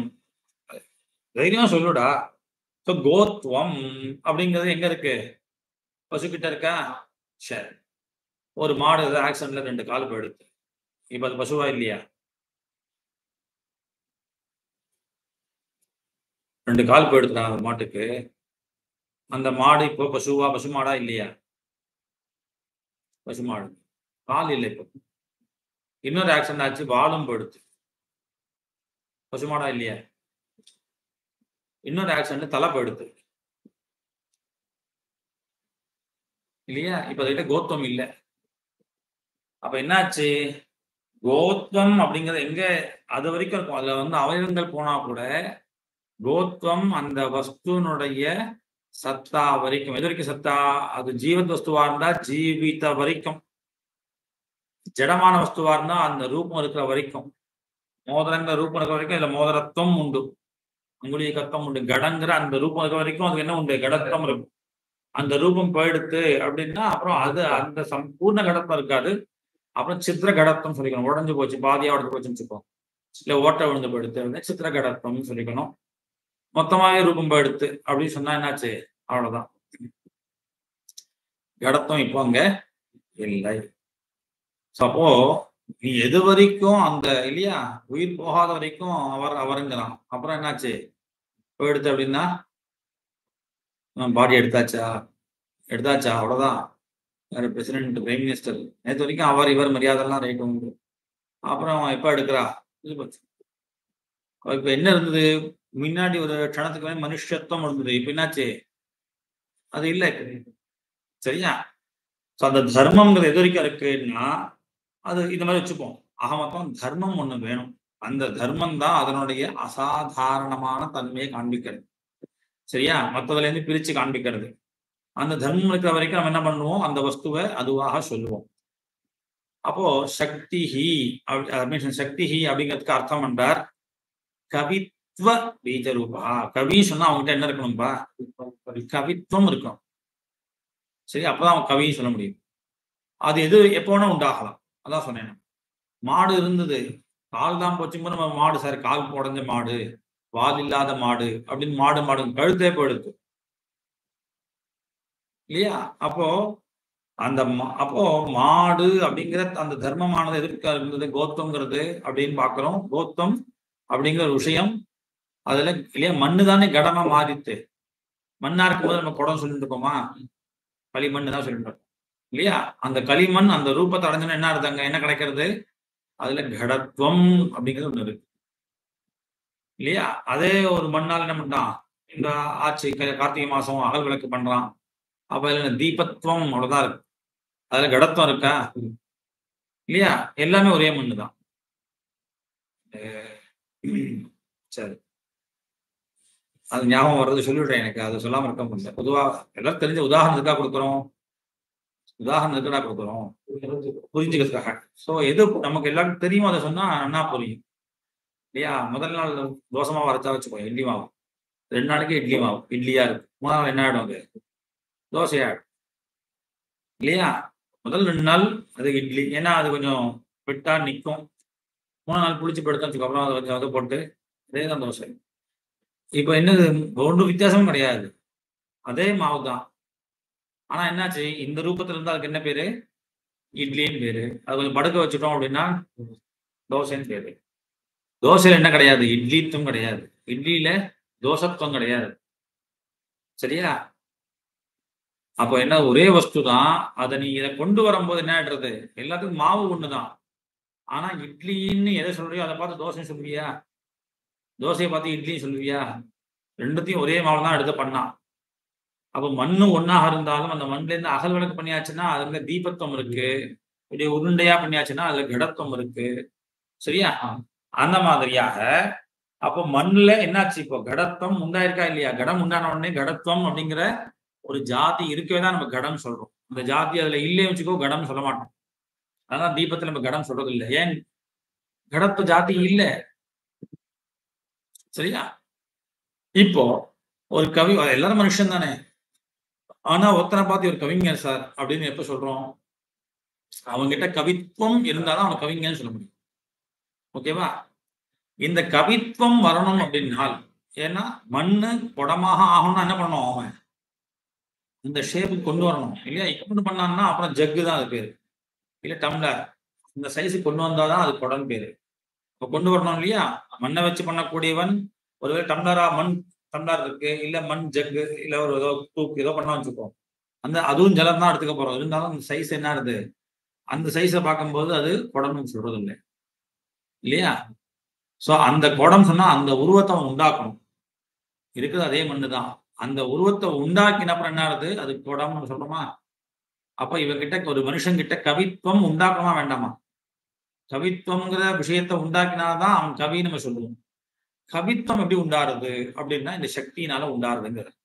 தைரியமா சொல்லுடா. கோத்வம் அப்படிங்கிறது எங்க இருக்கு? பசுக்கிட்ட இருக்கா? சரி. ஒரு மாடு ஆக்சிடென்ட்ல 2 கால் போயிடுது. இப்ப அது பசுவா இல்லையா? 2 கால் போயிடுதுடா அந்த மாட்டுக்கு. அந்த மாடு இப்போ பசுமாடா இல்லையா? பசுமாடு. கால் இல்லை இப்போ. இன்னொரு ஆக்சிடென்ட் ஆச்சு, வாலும் போயிடுது. பசுமாடா இல்லையா? இன்னொரு ஆக்சிடென்ட் தலை போயிடுது. இல்லையா? இப்ப அதுகிட்ட கோத்வம் இல்லை. அப்ப என்னாச்சு? கோத்வம் அப்படிங்கிறது எங்க அது வரைக்கும் இருக்கும். அதுல அவயவங்கள் போனா கூட கோத்வம் அந்த வஸ்துனுடைய சத்தா வரைக்கும். எது வரைக்கும் சத்தா? அது ஜீவத் வஸ்துவா இருந்தா ஜீவித வரைக்கும், ஜடமான வஸ்துவா இருந்தா அந்த ரூபம் இருக்கிற வரைக்கும். மோதிரங்கிற ரூபம் இருக்கிற வரைக்கும் இதுல மோதிரத்துவம் உண்டு, அங்குலீகத்துவம் உண்டு. கடங்கிற அந்த ரூபம் இருக்கிற வரைக்கும் அதுக்கு என்ன உண்டு? கடத்துவம் இருக்கும். அந்த ரூபம் போயிடுத்து அப்படின்னா அப்புறம் அது அந்த சம்பூர்ண கடத்தம் இருக்காது. அப்புறம் சித்திர கடத்தம் சொல்லிக்கணும். உடஞ்சு போச்சு, பாதியா உடஞ்சு போச்சுன்னு வச்சுக்கோம், இல்ல ஓட்ட விழுந்து போயிடுத்து, சித்திர கடத்தம்னு சொல்லிக்கணும். மொத்தமாவே ரூபம் போயிடுத்து அப்படின்னு சொன்னா என்னாச்சு? அவ்வளவுதான். கடத்தம் இப்போ அங்க இல்லை. அப்போ நீ எது வரைக்கும் அந்த இல்லையா உயிர் போகாத வரைக்கும் அவருங்கிறான். அப்புறம் என்னாச்சு? போயிடுத்து அப்படின்னா பாடி எடுத்தாச்சா? அவ்வளவுதான். வேற பிரசிடென்ட், பிரைம் மினிஸ்டர், நேற்று வரைக்கும் அவர் இவர் மரியாதைலாம் ரைட் உண்டு. அப்புறம் எப்ப எடுக்கிறா? இப்ப என்ன இருந்தது? முன்னாடி ஒரு க்ஷணத்துக்கு மனுஷத்துவம் இருந்தது. இப்ப என்னாச்சு? அது இல்லை. சரியா? அந்த தர்மம்ங்கிறது எது வரைக்கும் இருக்குன்னா அது இந்த மாதிரி வச்சுப்போம். ஆக மொத்தம் தர்மம் ஒண்ணு வேணும். அந்த தர்மம் தான் அதனுடைய அசாதாரணமான தன்மையை காண்பிக்கிறது. சரியா? மற்றதுல இருந்து பிரிச்சு காண்பிக்கிறது. அந்த தர்மம் இருக்கிற வரைக்கும் நம்ம என்ன பண்ணுவோம்? அந்த வஸ்துவை அதுவாக சொல்லுவோம். அப்போ சக்திஹி சக்திஹி அப்படிங்கிறதுக்கு அர்த்தம் பண்றார் கவித்வ பீஜரூபா. கவி சொன்னா அவங்ககிட்ட என்ன இருக்கணும்பா? கவித்துவம் இருக்கும். சரி, அப்பதான் அவன் கவின்னு சொல்ல முடியும். அது எது எப்போ வேணா உண்டாகலாம். அதான் சொன்னேன். மாடு இருந்தது, கால் தான் போச்சும்போது நம்ம மாடு சார் கால் உடஞ்ச மாடு, வால் இல்லாத மாடு அப்படின்னு மாடு கழுத்தே போயிடுது இல்லையா? அப்போ அந்த அப்போ மாடு அப்படிங்கிற அந்த தர்மமானது எதிர்க்க இருந்தது கோத்தம்ங்கிறது அப்படின்னு பாக்குறோம். கோத்தம் அப்படிங்கிற ஒரு விஷயம் அதுல இல்லையா மண்ணு தானே கடமா மாறித்து. மண்ணா இருக்கும்போது நம்ம குடம் சொல்லிட்டு இருக்கோமா? களிமண் தான் சொல்லிட்டு இருக்கோம் இல்லையா? அந்த களிமண் அந்த ரூபத்தை அடைஞ்சோன்னா என்ன அர்த்தங்க? என்ன கிடைக்கிறது? அதுல கடத்துவம் அப்படிங்கிறது ஒண்ணு இருக்கு இல்லையா? அதே ஒரு மண்ணால் என்ன பண்றான்? இந்த ஆட்சி கார்த்திகை மாசம் அகல் விளக்கு பண்றான். அப்ப அதுல தீபத்துவம் அவ்வளவுதான் இருக்கு. அதுல கடத்துவம் இருக்கா? இல்லையா? எல்லாமே ஒரே மண்ணு தான். சரி, அது ஞாபகம் வர்றது சொல்லிவிடுறேன். எனக்கு அது சொல்லாம இருக்க முடியல. பொதுவாக எல்லாரும் தெரிஞ்ச உதாரணத்துக்காக கொடுக்குறோம். புரிஞ்சுக்கிறதுக்காக. சோ எது நமக்கு எல்லாருக்கும் தெரியுமோ அதை சொன்னா என்ன புரியும் இல்லையா? முதல் நாள் தோசை மாவு அரைச்சா வச்சுக்கோ, இட்லி மாவு. 2 நாளைக்கு இட்லி மாவு இட்லியா இருக்கு. 3 என்ன ஆயிடும்? அது தோசையாயிடும் இல்லையா? முதல் 2 நாள் அது இட்லி, ஏன்னா அது கொஞ்சம் விட்டா நிற்கும். 3 நாள் புளிச்சு போயிடுத்து வச்சுக்கோ, அப்புறம் அதை கொஞ்சம் அதை போட்டு அதே தான் தோசை. இப்போ என்னது? ஒன்றும் வித்தியாசமும் கிடையாது, அதே மாவு தான். ஆனா என்னாச்சு? இந்த ரூபத்துல இருந்தா அதுக்கு என்ன பேரு? இட்லின்னு பேரு. அது கொஞ்சம் படுக்க வச்சுட்டோம் அப்படின்னா தோசைன்னு பேரு. தோசையில என்ன கிடையாது? இட்லித்துவம் கிடையாது. இட்லியில தோசத்துவம் கிடையாது. சரியா? அப்போ என்ன? ஒரே வஸ்து தான். அதை நீ இதை கொண்டு வரும்போது என்ன ஆயிடுறது? எல்லாத்துக்கும் மாவு ஒண்ணுதான். ஆனா இட்லின்னு எதை சொல்றியோ அதை பார்த்து தோசை சொல்லுவியா? தோசையை பார்த்து இட்லி சொல்லுவியா? ரெண்டுத்தையும் ஒரே மாவு தான் எடுத்து பண்ணான். அப்போ மண்ணு ஒன்னாக இருந்தாலும் அந்த மண்ணுல இருந்து அகல் விளக்கு பண்ணியாச்சுன்னா அதுல தீபத்துவம் இருக்கு. இப்படி உருண்டையா பண்ணியாச்சுன்னா அதுல கடத்துவம் இருக்கு. சரியா? அந்த மாதிரியாக அப்போ மண்ணுல என்னாச்சு? இப்போ கடத்துவம் உண்டாயிருக்கா இல்லையா? கடம் உண்டான உடனே கடத்துவம் அப்படிங்கிற ஒரு ஜாதி இருக்கவே தான் நம்ம கடம் சொல்றோம். அந்த ஜாதி அதுல இல்லைன்னு வச்சுக்கோ, கடம் சொல்ல மாட்டோம். அதான் தீபத்துல நம்ம கடம் சொல்றது இல்லை. ஏன்? கடத்து ஜாதி இல்லை. சரியா? இப்போ ஒரு கவி, எல்லாரும் மனுஷன் தானே. ஆனா ஒருத்தனை பார்த்து ஒரு கவிஞர் சார் அப்படின்னு எப்ப சொல்றோம்? அவங்கிட்ட கவித்துவம் இருந்தாலும் அவன் கவிஞர்னு சொல்ல முடியும். ஓகேவா? இந்த கவித்துவம் வரணும் அப்படின்னால், ஏன்னா மண்ணு குடமாக ஆகணும்னா என்ன பண்ணணும்? அவன் இந்த ஷேப்புக்கு கொண்டு வரணும் இல்லையா? கொண்டு பண்ணான்னா அப்புறம் ஜக்கு தான் அது பேரு, இல்ல டம்ளர். இந்த சைஸுக்கு கொண்டு வந்தாதான் அது குடம் பேரு. இப்போ கொண்டு வரணும் இல்லையா? மண்ணை வச்சு பண்ணக்கூடியவன் ஒருவேளை டம்ளரா, மண் டம்ளர் இருக்கு, இல்ல மண் ஜக்கு, இல்ல ஒரு ஏதோ தூக்கு ஏதோ பண்ண வச்சுப்போம். அந்த அதுவும் ஜலம் தான் எடுத்துக்க போறோம். இருந்தாலும் அந்த சைஸ் என்ன ஆகுது? அந்த சைஸை பார்க்கும்போது அது குடம்னு சொல்றது இல்லை இல்லையா? சோ அந்த குடம் சொன்னா அந்த உருவத்தை அவன் உண்டாக்கணும். இருக்குது அதே மண்ணு தான். அந்த உருவத்தை உண்டாக்கின அப்புறம் என்ன ஆகுது? அது குடம்னு சொல்றோமா? அப்ப இவகிட்ட ஒரு மனுஷன் கிட்ட கவித்துவம் உண்டாக்கணுமா வேண்டாமா? கவித்துவங்கிற விஷயத்தை உண்டாக்கினாதான் அவன் கவின்னு நம்ம சொல்லுவோம். கவித்துவம் எப்படி உண்டாருது அப்படின்னா இந்த சக்தியினால உண்டாருதுங்கிறது.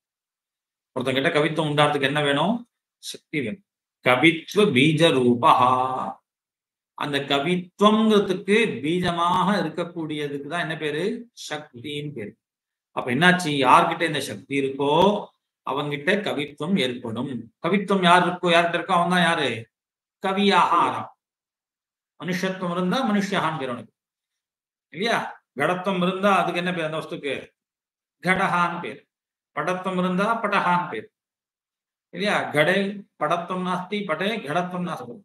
ஒருத்தங்கிட்ட கவித்துவம் உண்டாறதுக்கு என்ன வேணும்? சக்தி வேணும். கவித்துவ பீஜ ரூபா. அந்த கவித்துவங்கிறதுக்கு பீஜமாக இருக்கக்கூடியதுக்கு தான் என்ன பேரு? சக்தின்னு பேரு. அப்ப என்னாச்சு? யார்கிட்ட இந்த சக்தி இருக்கோ அவங்கிட்ட கவித்துவம் ஏற்படும். கவித்துவம் யார் இருக்கோ யார்கிட்ட இருக்கோ அவன் தான் யாரு? கவியாக ஆறாம். மனுஷத்துவம் இருந்தா மனுஷகான்னு பேர் உனக்கு இல்லையா? கடத்துவம் இருந்தா அதுக்கு என்ன பேர்? அந்த வஸ்துக்கு கடகான்னு பேர். படத்துவம் இருந்தா படகான்னு பேர் இல்லையா? கடை படத்துவம் நாஸ்தி, படே கடத்துவம் நாஸ்தி.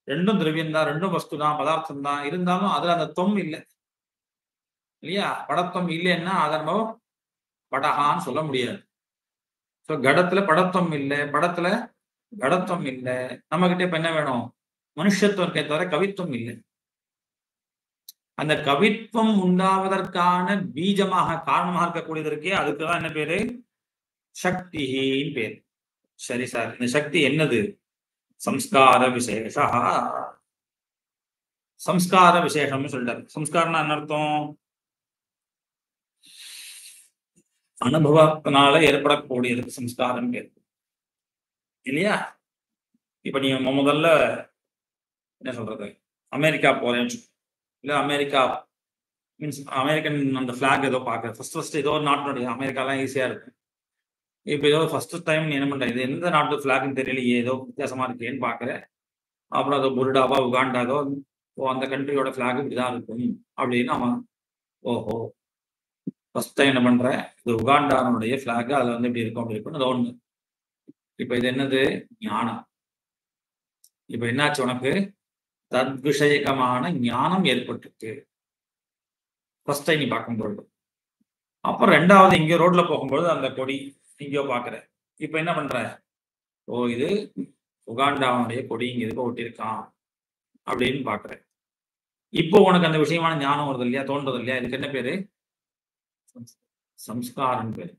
ரெண்டும் திரவியம் தான், ரெண்டும் வஸ்து தான், பதார்த்தம் தான். இருந்தாலும் அதுல அந்த தொம் இல்லை இல்லையா? படத்துவம் இல்லைன்னா அதை நம்ம படகான்னு சொல்ல முடியாது. ஸோ கடத்துல படத்துவம் இல்லை, படத்துல கடத்துவம் இல்லை. நம்ம கிட்ட இப்ப என்ன வேணும்? மனுஷத்துவம் தவிர கவித்துவம் இல்லை. அந்த கவித்துவம் உண்டாவதற்கான பீஜமாக காரணமாக இருக்கக்கூடியதற்கே அதுக்குதான் என்ன பேரு? சக்தின்னு பேரு. சரி சார், இந்த சக்தி என்னது? சம்ஸ்கார விசேஷா. சம்ஸ்கார விசேஷம்னு சொல்லிட்டாரு. சம்ஸ்காரம்னா என்ன அர்த்தம்? அனுபவத்தினால ஏற்படக்கூடியதுக்கு சம்ஸ்காரம் பேரு இல்லையா? இப்ப நீங்க முதல்ல என்ன சொல்றது, அமெரிக்கா போறேன்னு இல்ல, அமெரிக்கா மீன்ஸ் அமெரிக்கன் அந்த பிளாக் ஏதோ பாக்குற ஃபர்ஸ்ட் ஏதோ ஒரு நாட்டினுடைய, அமெரிக்காலாம் ஈஸியா இருக்கு. இப்ப ஏதோ ஃபர்ஸ்ட் டைம் நீ என்ன பண்ற, இது எந்த நாட்டு பிளாக்னு தெரியலையே, ஏதோ வித்தியாசமா இருக்கேன்னு பாக்குறேன். அப்புறம் அதோ புருடாவா உகாண்டாவோ அந்த கண்ட்ரியோட பிளாக் இப்படிதான் இருக்கும் அப்படின்னு அவன், ஓஹோ ஃபர்ஸ்ட் டைம் என்ன பண்ற, இது உகாண்டானுடைய பிளாக், அதுல வந்து இப்படி இருக்கும் அப்படி இருக்கும் அது ஒண்ணு. இப்ப இது என்னது? ஞானம். இப்ப என்னாச்சு உனக்கு? தத்விஷயகமான ஞானம் ஏற்பட்டுருக்கு ஃபர்ஸ்ட் டைம் நீ பார்க்கும்பொழுது. அப்புறம் ரெண்டாவது இங்க ரோட்ல போகும்போது அந்த கொடி எங்கேயோ பாக்குற. இப்ப என்ன பண்ற? ஓ இது உகாண்டாவுடைய கொடி இங்க எதுக்கோ ஒட்டியிருக்கான் அப்படின்னு பாக்குற. இப்போ உனக்கு அந்த விஷயமான ஞானம் வருது இல்லையா, தோன்றது இல்லையா? இதுக்கு என்ன பேரு? சம்ஸ்காரம் பேரு.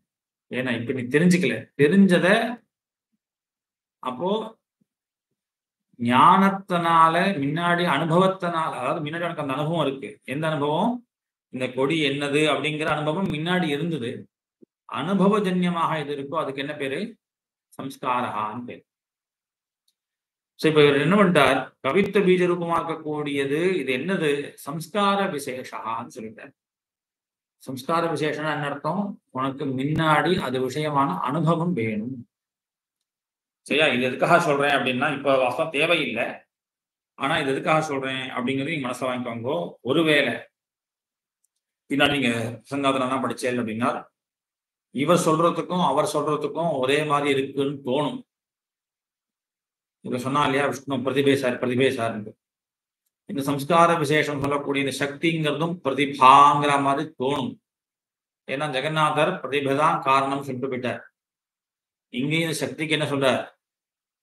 ஏன்னா இப்ப நீ தெரிஞ்சுக்கல, தெரிஞ்சத அப்போ ஞானத்தினால முன்னாடி அனுபவத்தினால, அதாவது முன்னாடி எனக்கு அந்த அனுபவம் இருக்கு. எந்த அனுபவம்? இந்த கொடி என்னது அப்படிங்கிற அனுபவம் முன்னாடி இருந்தது. அனுபவஜன்யமாக எது இருக்கோ அதுக்கு என்ன பேரு? சம்ஸ்காரகான்னு பேரு. இப்ப இவர் என்ன பண்ணிட்டார்? கவித்துவ பீஜ ரூபமாக்கக்கூடியது இது என்னது? சம்ஸ்கார விசேஷான்னு சொல்லிட்டார். சம்ஸ்கார விசேஷம் என்ன அர்த்தம்? உனக்கு முன்னாடி அது விஷயமான அனுபவம் வேணும். சரியா? இது எதுக்காக சொல்றேன் அப்படின்னா, இப்ப வாசம் தேவையில்லை, ஆனா இது எதுக்காக சொல்றேன் அப்படிங்கிறது நீங்க மனசை வாங்கிக்கோங்க. ஒருவேளை பின்னாடி நீங்க சங்காதனா படிச்சேன் அப்படின்னா இவர் சொல்றதுக்கும் அவர் சொல்றதுக்கும் ஒரே மாதிரி இருக்குன்னு தோணும். இப்ப சொன்னா இல்லையா விஷ்ணு பிரதிபே சார். இந்த சம்ஸ்கார விசேஷம் சொல்லக்கூடிய இந்த சக்திங்கிறதும் பிரதிபாங்கிற மாதிரி தோணும். ஏன்னா ஜெகநாதர் பிரதிபதான் காரணம் சொல்லிட்டு போயிட்டார். இங்கேயும் இந்த சக்திக்கு என்ன சொல்ற?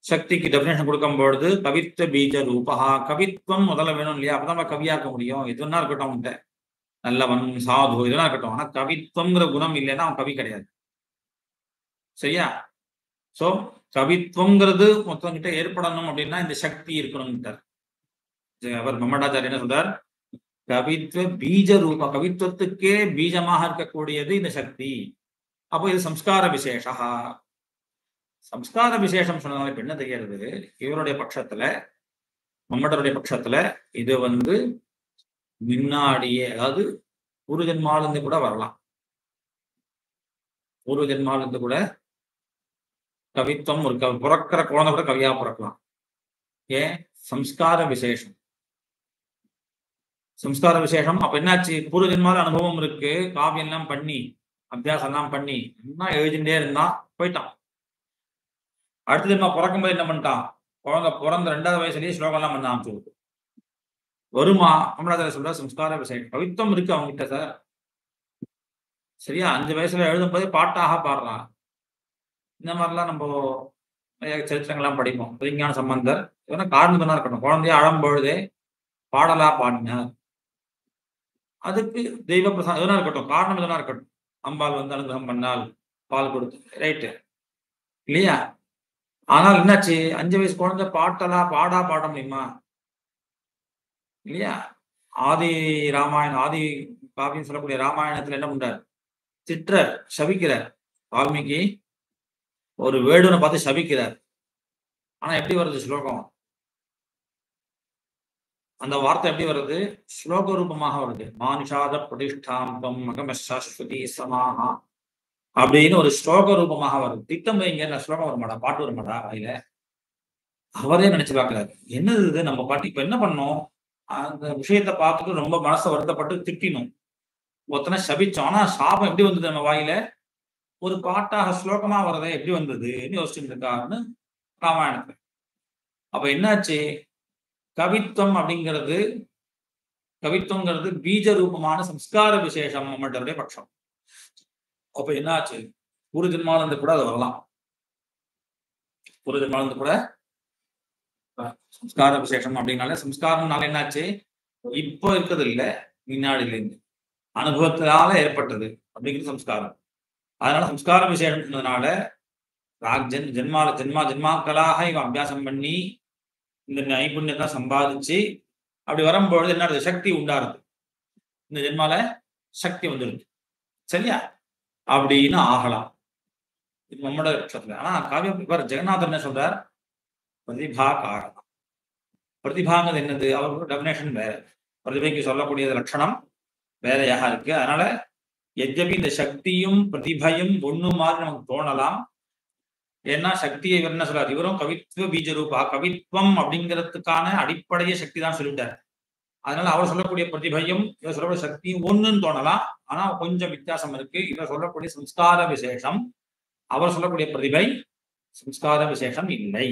சக்திக்கு டெபினேஷன் கொடுக்கும் பொழுது கவித்துவ பீஜ ரூபா. கவித்துவம் முதல்ல வேணும் இல்லையா? அப்பதான் நம்ம கவியாக்க முடியும். எதுனா இருக்கட்டும், அவன்கிட்ட நல்லவன் சாது இதெல்லாம் இருக்கட்டும், ஆனா கவித்துவங்கிற குணம் இல்லைன்னா அவன் கவி கிடையாது. சரியா? சோ கவித்துவங்கிறது மொத்தம் கிட்ட ஏற்படணும் அப்படின்னா இந்த சக்தி இருக்கணும்ட்டார். அவர் மம்மடாச்சாரிய என்ன சொல்றார்? கவித்துவ பீஜ ரூபா. கவித்துவத்துக்கே பீஜமாக இருக்கக்கூடியது இந்த சக்தி. அப்போ இது சம்ஸ்கார விசேஷா. சம்ஸ்கார விசேஷம் சொன்னதால இப்ப என்ன தெரியாது? இவருடைய பட்சத்துல, மம்மடருடைய பட்சத்துல இது வந்து முன்னாடியே, அதாவது ஒரு ஜென்மாலிருந்து கூட வரலாம். ஒரு ஜென்மாலிருந்து கூட கவித்துவம் ஒரு பிறக்கிற குழந்தை கூட கவியா பிறக்கலாம். ஏன்? சம்ஸ்கார விசேஷம். சம்ஸ்கார விசேஷம். அப்ப என்னாச்சு? பூர்வ ஜென்மால அனுபவம் இருக்கு, காவியம் எல்லாம் பண்ணி அபியாசம் எல்லாம் பண்ணி இன்னும் எழுதிட்டே இருந்தான், போயிட்டான். அடுத்த ஜென்மா பிறக்கும்போது என்ன பண்ணிட்டான்? குழந்தை பிறந்த 2வது வயசுலயே ஸ்லோகம் எல்லாம் பண்ண ஆரம்பிச்சு வருமா? அமலாச்சாரிய சொல்ற சம்ஸ்கார விசேஷம். கவித்துவம் இருக்கு அவங்க கிட்ட சார். சரியா? 5 வயசுல எழுதும் போது பாட்டாக பாடுறான். இந்த மாதிரிலாம் நம்ம சரித்திரங்கள்லாம் படிப்போம். விஞ்ஞான சம்பந்தர் இதெல்லாம் காரணம் தானே இருக்கட்டும். குழந்தைய அழம்பொழுதே பாடலா பாடினார். அதுக்கு தெய்வ பிரசாதம் எதுனா இருக்கட்டும், காரணம் எதுனா இருக்கட்டும். அம்பாள் வந்து அனுகிரகம் பண்ணால், பால் கொடுத்து, ரைட்டு இல்லையா? ஆனால் என்னாச்சு? 5 வயசு குழந்தை பாடா பாட முடியுமா? இல்லையா? ஆதி ராமாயணம், ஆதி காவியம் சொல்லக்கூடிய ராமாயணத்துல என்ன பண்றார்? திட்டுற, சபிக்கிறார். வால்மீகி ஒரு வேடுனை பார்த்து சபிக்கிறார். ஆனா எப்படி வருது ஸ்லோகம்? அந்த வார்த்தை எப்படி வருது? ஸ்லோக ரூபமாக வருது. மானுஷாத பிரதிஷ்டாம்பம் மகமஸ்வதி சமாஹா அப்படின்னு ஒரு ஸ்லோக ரூபமாக வருது. திட்டம் வைங்க, ஸ்லோகம் வர மாட்டா, பாட்டு வர மாட்டா வாயில. அவரே நினைச்சு பார்க்கிறாரு, என்னது இது நம்ம பாட்டு. இப்ப என்ன பண்ணோம்? அந்த விஷயத்தை பார்த்துட்டு ரொம்ப மனசை வருத்தப்பட்டு திட்டினோம், ஒருத்தனை சபிச்சோம். ஆனா சாபம் எப்படி வந்தது நம்ம வாயில? ஒரு பாட்டாக ஸ்லோகமா வரதே எப்படி வந்ததுன்னு யோசிச்சுட்டு இருக்காருன்னு ராமாயணத்துல. அப்ப என்னாச்சு? கவித்துவம் அப்படிங்கிறது, கவித்துவங்கிறது பீஜ ரூபமான சம்ஸ்கார விசேஷம் நம்மளுடைய பட்சம். அப்ப என்னாச்சு? ஒரு ஜென்மானந்து கூட அது வரலாம். ஒரு ஜென்மானந்து கூட சம்ஸ்கார விசேஷம் அப்படின்னாலே, சம்ஸ்காரம்னால என்னாச்சு? இப்போ இருக்கிறது இல்லை, முன்னாடில இருந்து அனுபவத்தினால ஏற்பட்டது அப்படிங்கிறது சம்ஸ்காரம். அதனால சம்ஸ்கார விசேஷம்னால ஜென்மாக்களாக இவன் அபியாசம் பண்ணி இந்த நைபுண்யத்தை சம்பாதிச்சு அப்படி வரும்பொழுது என்ன சக்தி உண்டாருது. இந்த ஜென்மால சக்தி வந்துருக்கு, சரியா? அப்படின்னு ஆகலாம். இது நம்மளோட பட்சத்துல. ஆனா காவியம் ஜெகநாதர் என்ன சொல்றார்? பிரதிபா காரணம். பிரதிபாங்கிறது என்னது? அவரோட டெபினேஷன் வேற. பிரதிபைக்கு சொல்லக்கூடியது லட்சணம் வேறையாக இருக்கு. அதனால எஜ்ஜபி இந்த சக்தியும் பிரதிபையும் ஒண்ணு மாதிரி நமக்கு தோணலாம். ஏன்னா சக்தியை இவர் என்ன சொல்றாரு? இவரும் கவித்துவ பீஜ ரூபா, கவித்துவம் அப்படிங்கிறதுக்கான அடிப்படையே சக்தி தான் சொல்லிட்டார். அதனால அவர் சொல்லக்கூடிய பிரதிபையும் இவர் சொல்லக்கூடிய சக்தியும் ஒண்ணுன்னு தோணலாம். ஆனா கொஞ்சம் வித்தியாசம் இருக்கு. இவர் சொல்லக்கூடிய சம்ஸ்கார விசேஷம், அவர் சொல்லக்கூடிய பிரதிபை சம்ஸ்கார விசேஷம் இல்லை,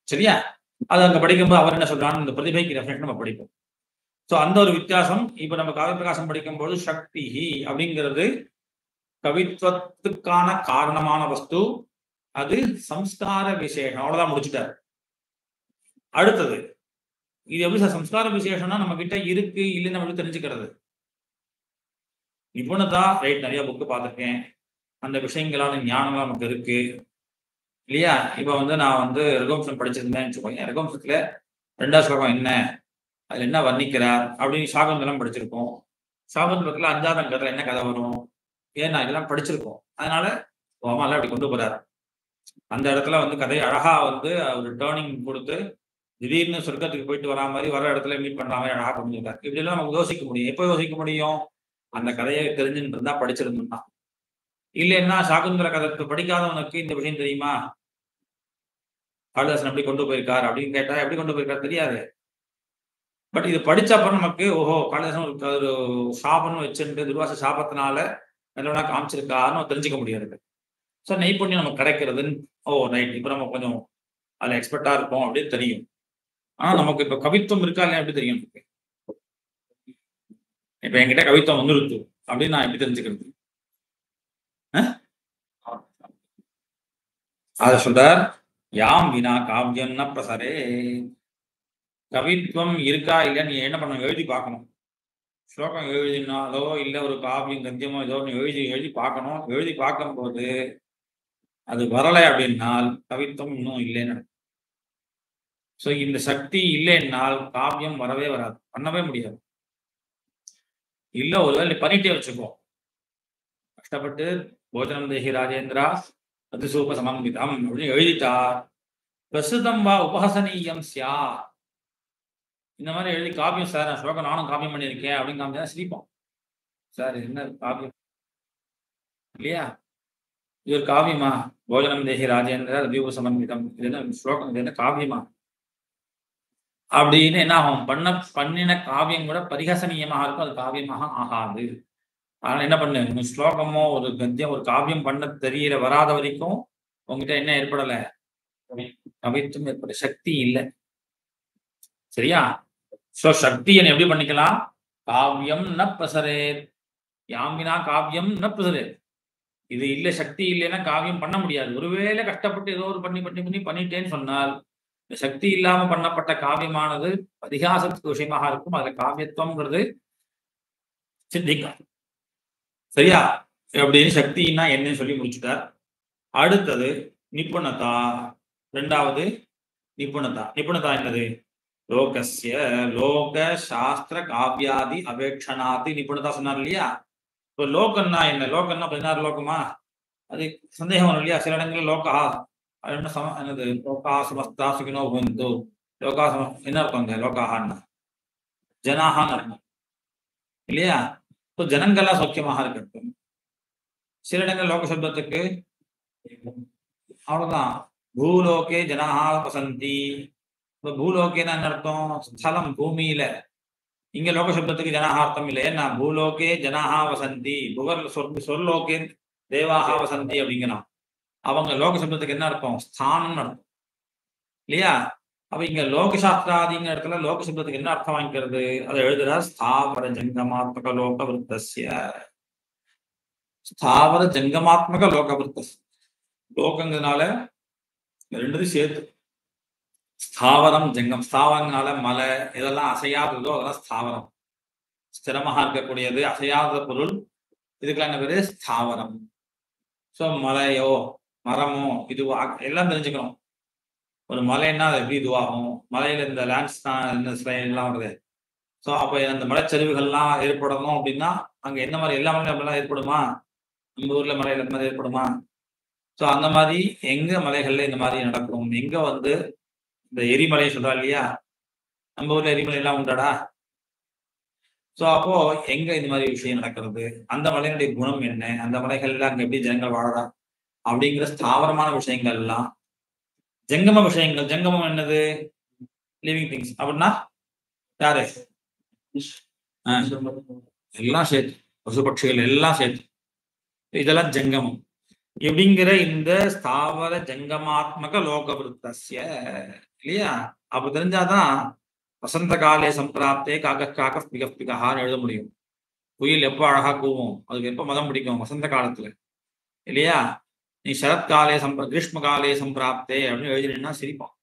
சரியா? அது அங்க படிக்கும்போது அவர் என்ன சொல்றான்னு இந்த பிரதிபைக்கு ரெஃபரன்ஸ் நம்ம படிப்போம். சோ அந்த ஒரு வித்தியாசம். இப்ப நம்ம காவிய பிரகாசம் படிக்கும்போது சக்தி அப்படிங்கிறது கவித்துவத்துக்கான காரணமான வஸ்து, அது சம்ஸ்கார விசேஷம். அவ்வளவுதான், முடிச்சுட்டாரு. அடுத்தது இது எப்படி சார் சம்ஸ்கார விசேஷம்னா நம்ம கிட்ட இருக்கு இல்லைன்னு நம்ம தெரிஞ்சுக்கிறது? நிபுணதா ரைட், நிறைய புக்கு பார்த்துருக்கேன், அந்த விஷயங்களான ஞானம் நமக்கு இருக்கு இல்லையா? இப்ப நான் ரகுவம்சம் படிச்சிருந்தேன்னு வச்சுக்கோங்க. ரகுவம்சத்துல 2ஆவது ஸ்லோகம் என்ன, அதுல என்ன வர்ணிக்கிறார் அப்படின்னு சாகுந்தலம் படிச்சிருக்கோம். சாகுந்தலத்துல 5ஆவது அங்கத்துல என்ன கதை வரும், ஏன்னா இதெல்லாம் படிச்சிருக்கோம். அதனால ஓமால அப்படி கொண்டு போறாரு. அந்த இடத்துல கதை அழகா ஒரு டேர்னிங் கொடுத்து திடீர்னு சொர்க்கத்துக்கு போயிட்டு வரா மாதிரி வர இடத்துல மீட் பண்ற மாதிரி அழகா கொண்டு வந்தார். இப்படி எல்லாம் நமக்கு யோசிக்க முடியும். எப்போ யோசிக்க முடியும்? அந்த கதையை தெரிஞ்சுட்டு இருந்தா, படிச்சிருந்தா. இல்லைன்னா சாகுந்தல கதை படிக்காதவனுக்கு இந்த விஷயம் தெரியுமா? காளிதாசன் எப்படி கொண்டு போயிருக்காரு அப்படின்னு கேட்டா எப்படி கொண்டு போயிருக்காரு தெரியாது. பட் இது படிச்சப்ப நமக்கு ஓஹோ, காளிதாசன் ஒரு சாபம்னு வச்சுட்டு துர்வாச சாபத்தினால நல்லவனா காமிச்சிருக்காருன்னு தெரிஞ்சுக்க முடியாது. ஸோ நெய்புண்ணியம் நமக்கு கிடைக்கிறதுன்னு ரைட், இப்போ நம்ம கொஞ்சம் அதில் எக்ஸ்பர்ட்டா இருப்போம் அப்படின்னு தெரியும். ஆனா நமக்கு இப்ப கவித்துவம் இருக்கா இல்லையா எப்படி தெரியும்? இப்ப என்கிட்ட கவித்துவம் வந்துருக்கு அப்படின்னு நான் எப்படி தெரிஞ்சுக்கிறது? அத சொல்றார், யாம் வினா காவியம் ந பிரசரே. கவித்துவம் இருக்கா இல்லையா நீ என்ன பண்ணணும்? எழுதி பார்க்கணும். ஸ்லோகம் எழுதினாலோ இல்ல ஒரு காவியம் கத்தியமோ ஏதோ எழுதி பார்க்கணும். எழுதி பார்க்கும்போது அது வரலை அப்படின்னால் கவித்துவம் இன்னும் இல்லைன்னு. ஸோ இந்த சக்தி இல்லைன்னால் காவியம் வரவே வராது, பண்ணவே முடியாது. இல்ல ஒருவேளை நீ பண்ணிட்டே வச்சுக்கோ, கஷ்டப்பட்டு போஜனம் தேகி ராஜேந்திரா அதிசூப சமன்விதம் அப்படின்னு எழுதிட்டா பிரசுதம் வா உபஹசனீயம் சியா. இந்த மாதிரி எழுதி காவியம் சார் நான் ஸ்லோகம் நானும் காவியம் பண்ணியிருக்கேன் அப்படின்னு காமிச்சா சிரிப்போம். சார் என்ன காவியம் இல்லையா? இது ஒரு காவியமா? போஜனம் தேகி ராஜேந்திரா அதிசூப சமன்விதம், இது என்ன ஸ்லோகம், இது என்ன காவியமா அப்படின்னு என்ன ஆகும்? பண்ணின காவியம் கூட பரிஹசனீயமாக இருக்கும், அது காவியமாக ஆகாது. அதனால என்ன பண்ணு, ஸ்லோகமோ ஒரு கத்தியம் ஒரு காவியம் பண்ண தெரியல வராத வரைக்கும் உங்ககிட்ட என்ன ஏற்படலை? கவித்துவம் ஏற்பட சக்தி இல்லை, சரியா? சோ சக்தியை எப்படி பண்ணிக்கலாம்? காவியம் ந பிரசரே, யாமினா காவியம் ந பிரசரே. இது இல்லை, சக்தி இல்லைன்னா காவியம் பண்ண முடியாது. ஒருவேளை கஷ்டப்பட்டு ஏதோ ஒரு பண்ணிட்டேன்னு சொன்னால் சக்தி இல்லாம பண்ணப்பட்ட காவியமானது பரிகாசத்துக்கு விஷயமாக இருக்கும். அதுல காவியத்துவம்ங்கிறது சிந்திக்கும், சரியா? அப்படின்னு சக்தின்னா என்னன்னு சொல்லி முடிச்சுட்டார். அடுத்தது நிபுணதா. 2வது நிபுணதா. நிபுணதா என்னது? லோகஸ்ய லோக சாஸ்திர காவியாதி அபேட்சணாதி நிபுணதா சொன்னார் இல்லையா? இப்போ லோகம்னா என்ன? லோகம்னா 16 லோகமா? அது சந்தேகம் வரும் இல்லையா? சில இடங்களில் லோகா அது என்ன என்னது லோகா சமஸ்தா சுகினோ பவந்து லோகா என்ன அர்த்தம்? லோகாஹான்னா ஜனாஹான்னு அர்த்தம் இல்லையா? இப்போ ஜனங்கள்லாம் சௌக்கியமாக இருக்கட்டும். சில இடங்கள் லோக சப்தத்துக்கு அவ்வளவுதான். பூலோகே ஜனாஹா வசந்தி. இப்போ பூலோகேன்னு என்ன அர்த்தம்? ஸ்தலம், பூமியில. இங்க லோக சப்தத்துக்கு ஜனாஹார்த்தம் இல்லை. ஏன்னா பூலோகே ஜனாஹா வசந்தி, சொர்லோகே தேவாஹா வசந்தி அப்படிங்கிறான். அவங்க லோக சப்தத்துக்கு என்ன அர்த்தம்? ஸ்தானம்னு அர்த்தம் இல்லையா? அப்ப இங்க லோகசாஸ்திராதிங்கிற இடத்துல லோக சப்தத்துக்கு என்ன அர்த்தம் வாங்கிக்கிறது? அதை எழுதுறா ஸ்தாவர ஜங்கமாத்மக லோக விருத்தஸ்ய. ஸ்தாவர ஜங்கமாத்மக லோக விருத்தஸ். லோகங்கிறதுனால ரெண்டு சேர்த்து ஸ்தாவரம் ஜங்கம். ஸ்தாவரங்களால மலை இதெல்லாம் அசையாததோ அதெல்லாம் ஸ்தாவரம். ஸ்திரமாக இருக்கக்கூடியது அசையாத பொருள் இதுக்கெல்லாம் என்ன பேரு? ஸ்தாவரம். ஸோ மலையோ மரமோ இதுவா எல்லாம் தெரிஞ்சுக்கணும். ஒரு மலைன்னா அது எப்படி இதுவாகும்? மலையில இந்த லேண்ட்ஸ் தான் இந்த எல்லாம் வருது. ஸோ அப்போ அந்த மலைச்சரிவுகள்லாம் ஏற்படணும் அப்படின்னா அங்கே என்ன மாதிரி எல்லா மலையும் அப்படிலாம் ஏற்படுமா? நம்ம ஊர்ல மலையில இந்த மாதிரி ஏற்படுமா? ஸோ அந்த மாதிரி எங்க மலைகள்ல இந்த மாதிரி நடக்கும்? எங்க இந்த எரிமலை சொல்றா இல்லையா? நம்ம ஊர்ல எரிமலை எல்லாம் உண்டாடா? ஸோ அப்போ எங்க இந்த மாதிரி விஷயம் நடக்கிறது? அந்த மலையினுடைய குணம் என்ன? அந்த மலைகள்ல அங்க எப்படி ஜனங்கள் வாழறா அப்படிங்கிற ஸ்தாவரமான விஷயங்கள் எல்லாம் ஜங்கம விஷயங்கள். ஜங்கமம் என்னது? Living things. அப்படின்னா யாரு? எல்லாம் சேர்த்து, பசுபட்சிகள் எல்லாம் சேர்த்து, இதெல்லாம் ஜங்கமம். எப்படிங்கிற இந்த ஸ்தாவர ஜங்கமாத்மக லோக விருத்தஸ்ய இல்லையா? அப்ப தெரிஞ்சாதான் வசந்த காலே சம்பிராப்தே காக்க பிகப்பிகான்னு எழுத முடியும். குயில் எப்போ அழகா கூவும், அதுக்கு எப்போ மதம் பிடிக்கும்? வசந்த காலத்துல இல்லையா? நீ சரத்காலே கிரீஷ்ம காலே சம்பிராப்தே அப்படின்னு எழுதினா சிரிப்பான்.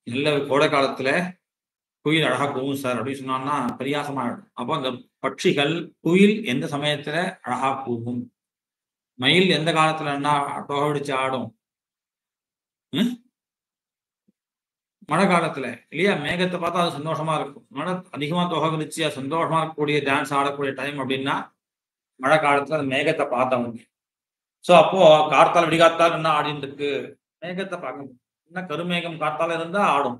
நல்ல கோடை காலத்துல குயில் அழகா கூவும் சார் அப்படின்னு சொன்னான்னா பரியாசமாயிடும். அப்போ அந்த பட்சிகள் குயில் எந்த சமயத்துல அழகா கூவும், மயில் எந்த காலத்துல என்ன தொகை பிடிச்சு ஆடும்? மழை காலத்துல இல்லையா? மேகத்தை பார்த்தா அது சந்தோஷமா இருக்கும். மழை அதிகமா தொகை விரிச்சு அது சந்தோஷமா இருக்கக்கூடிய டான்ஸ் ஆடக்கூடிய டைம் அப்படின்னா மழை காலத்துல அந்த மேகத்தை பார்த்தவங்க. ஸோ அப்போ கார்த்தால் விடிகாத்தால் என்ன ஆடிட்டு இருக்கு? மேகத்தை பார்க்கணும். என்ன கருமேகம் காத்தால இருந்தா ஆடும்.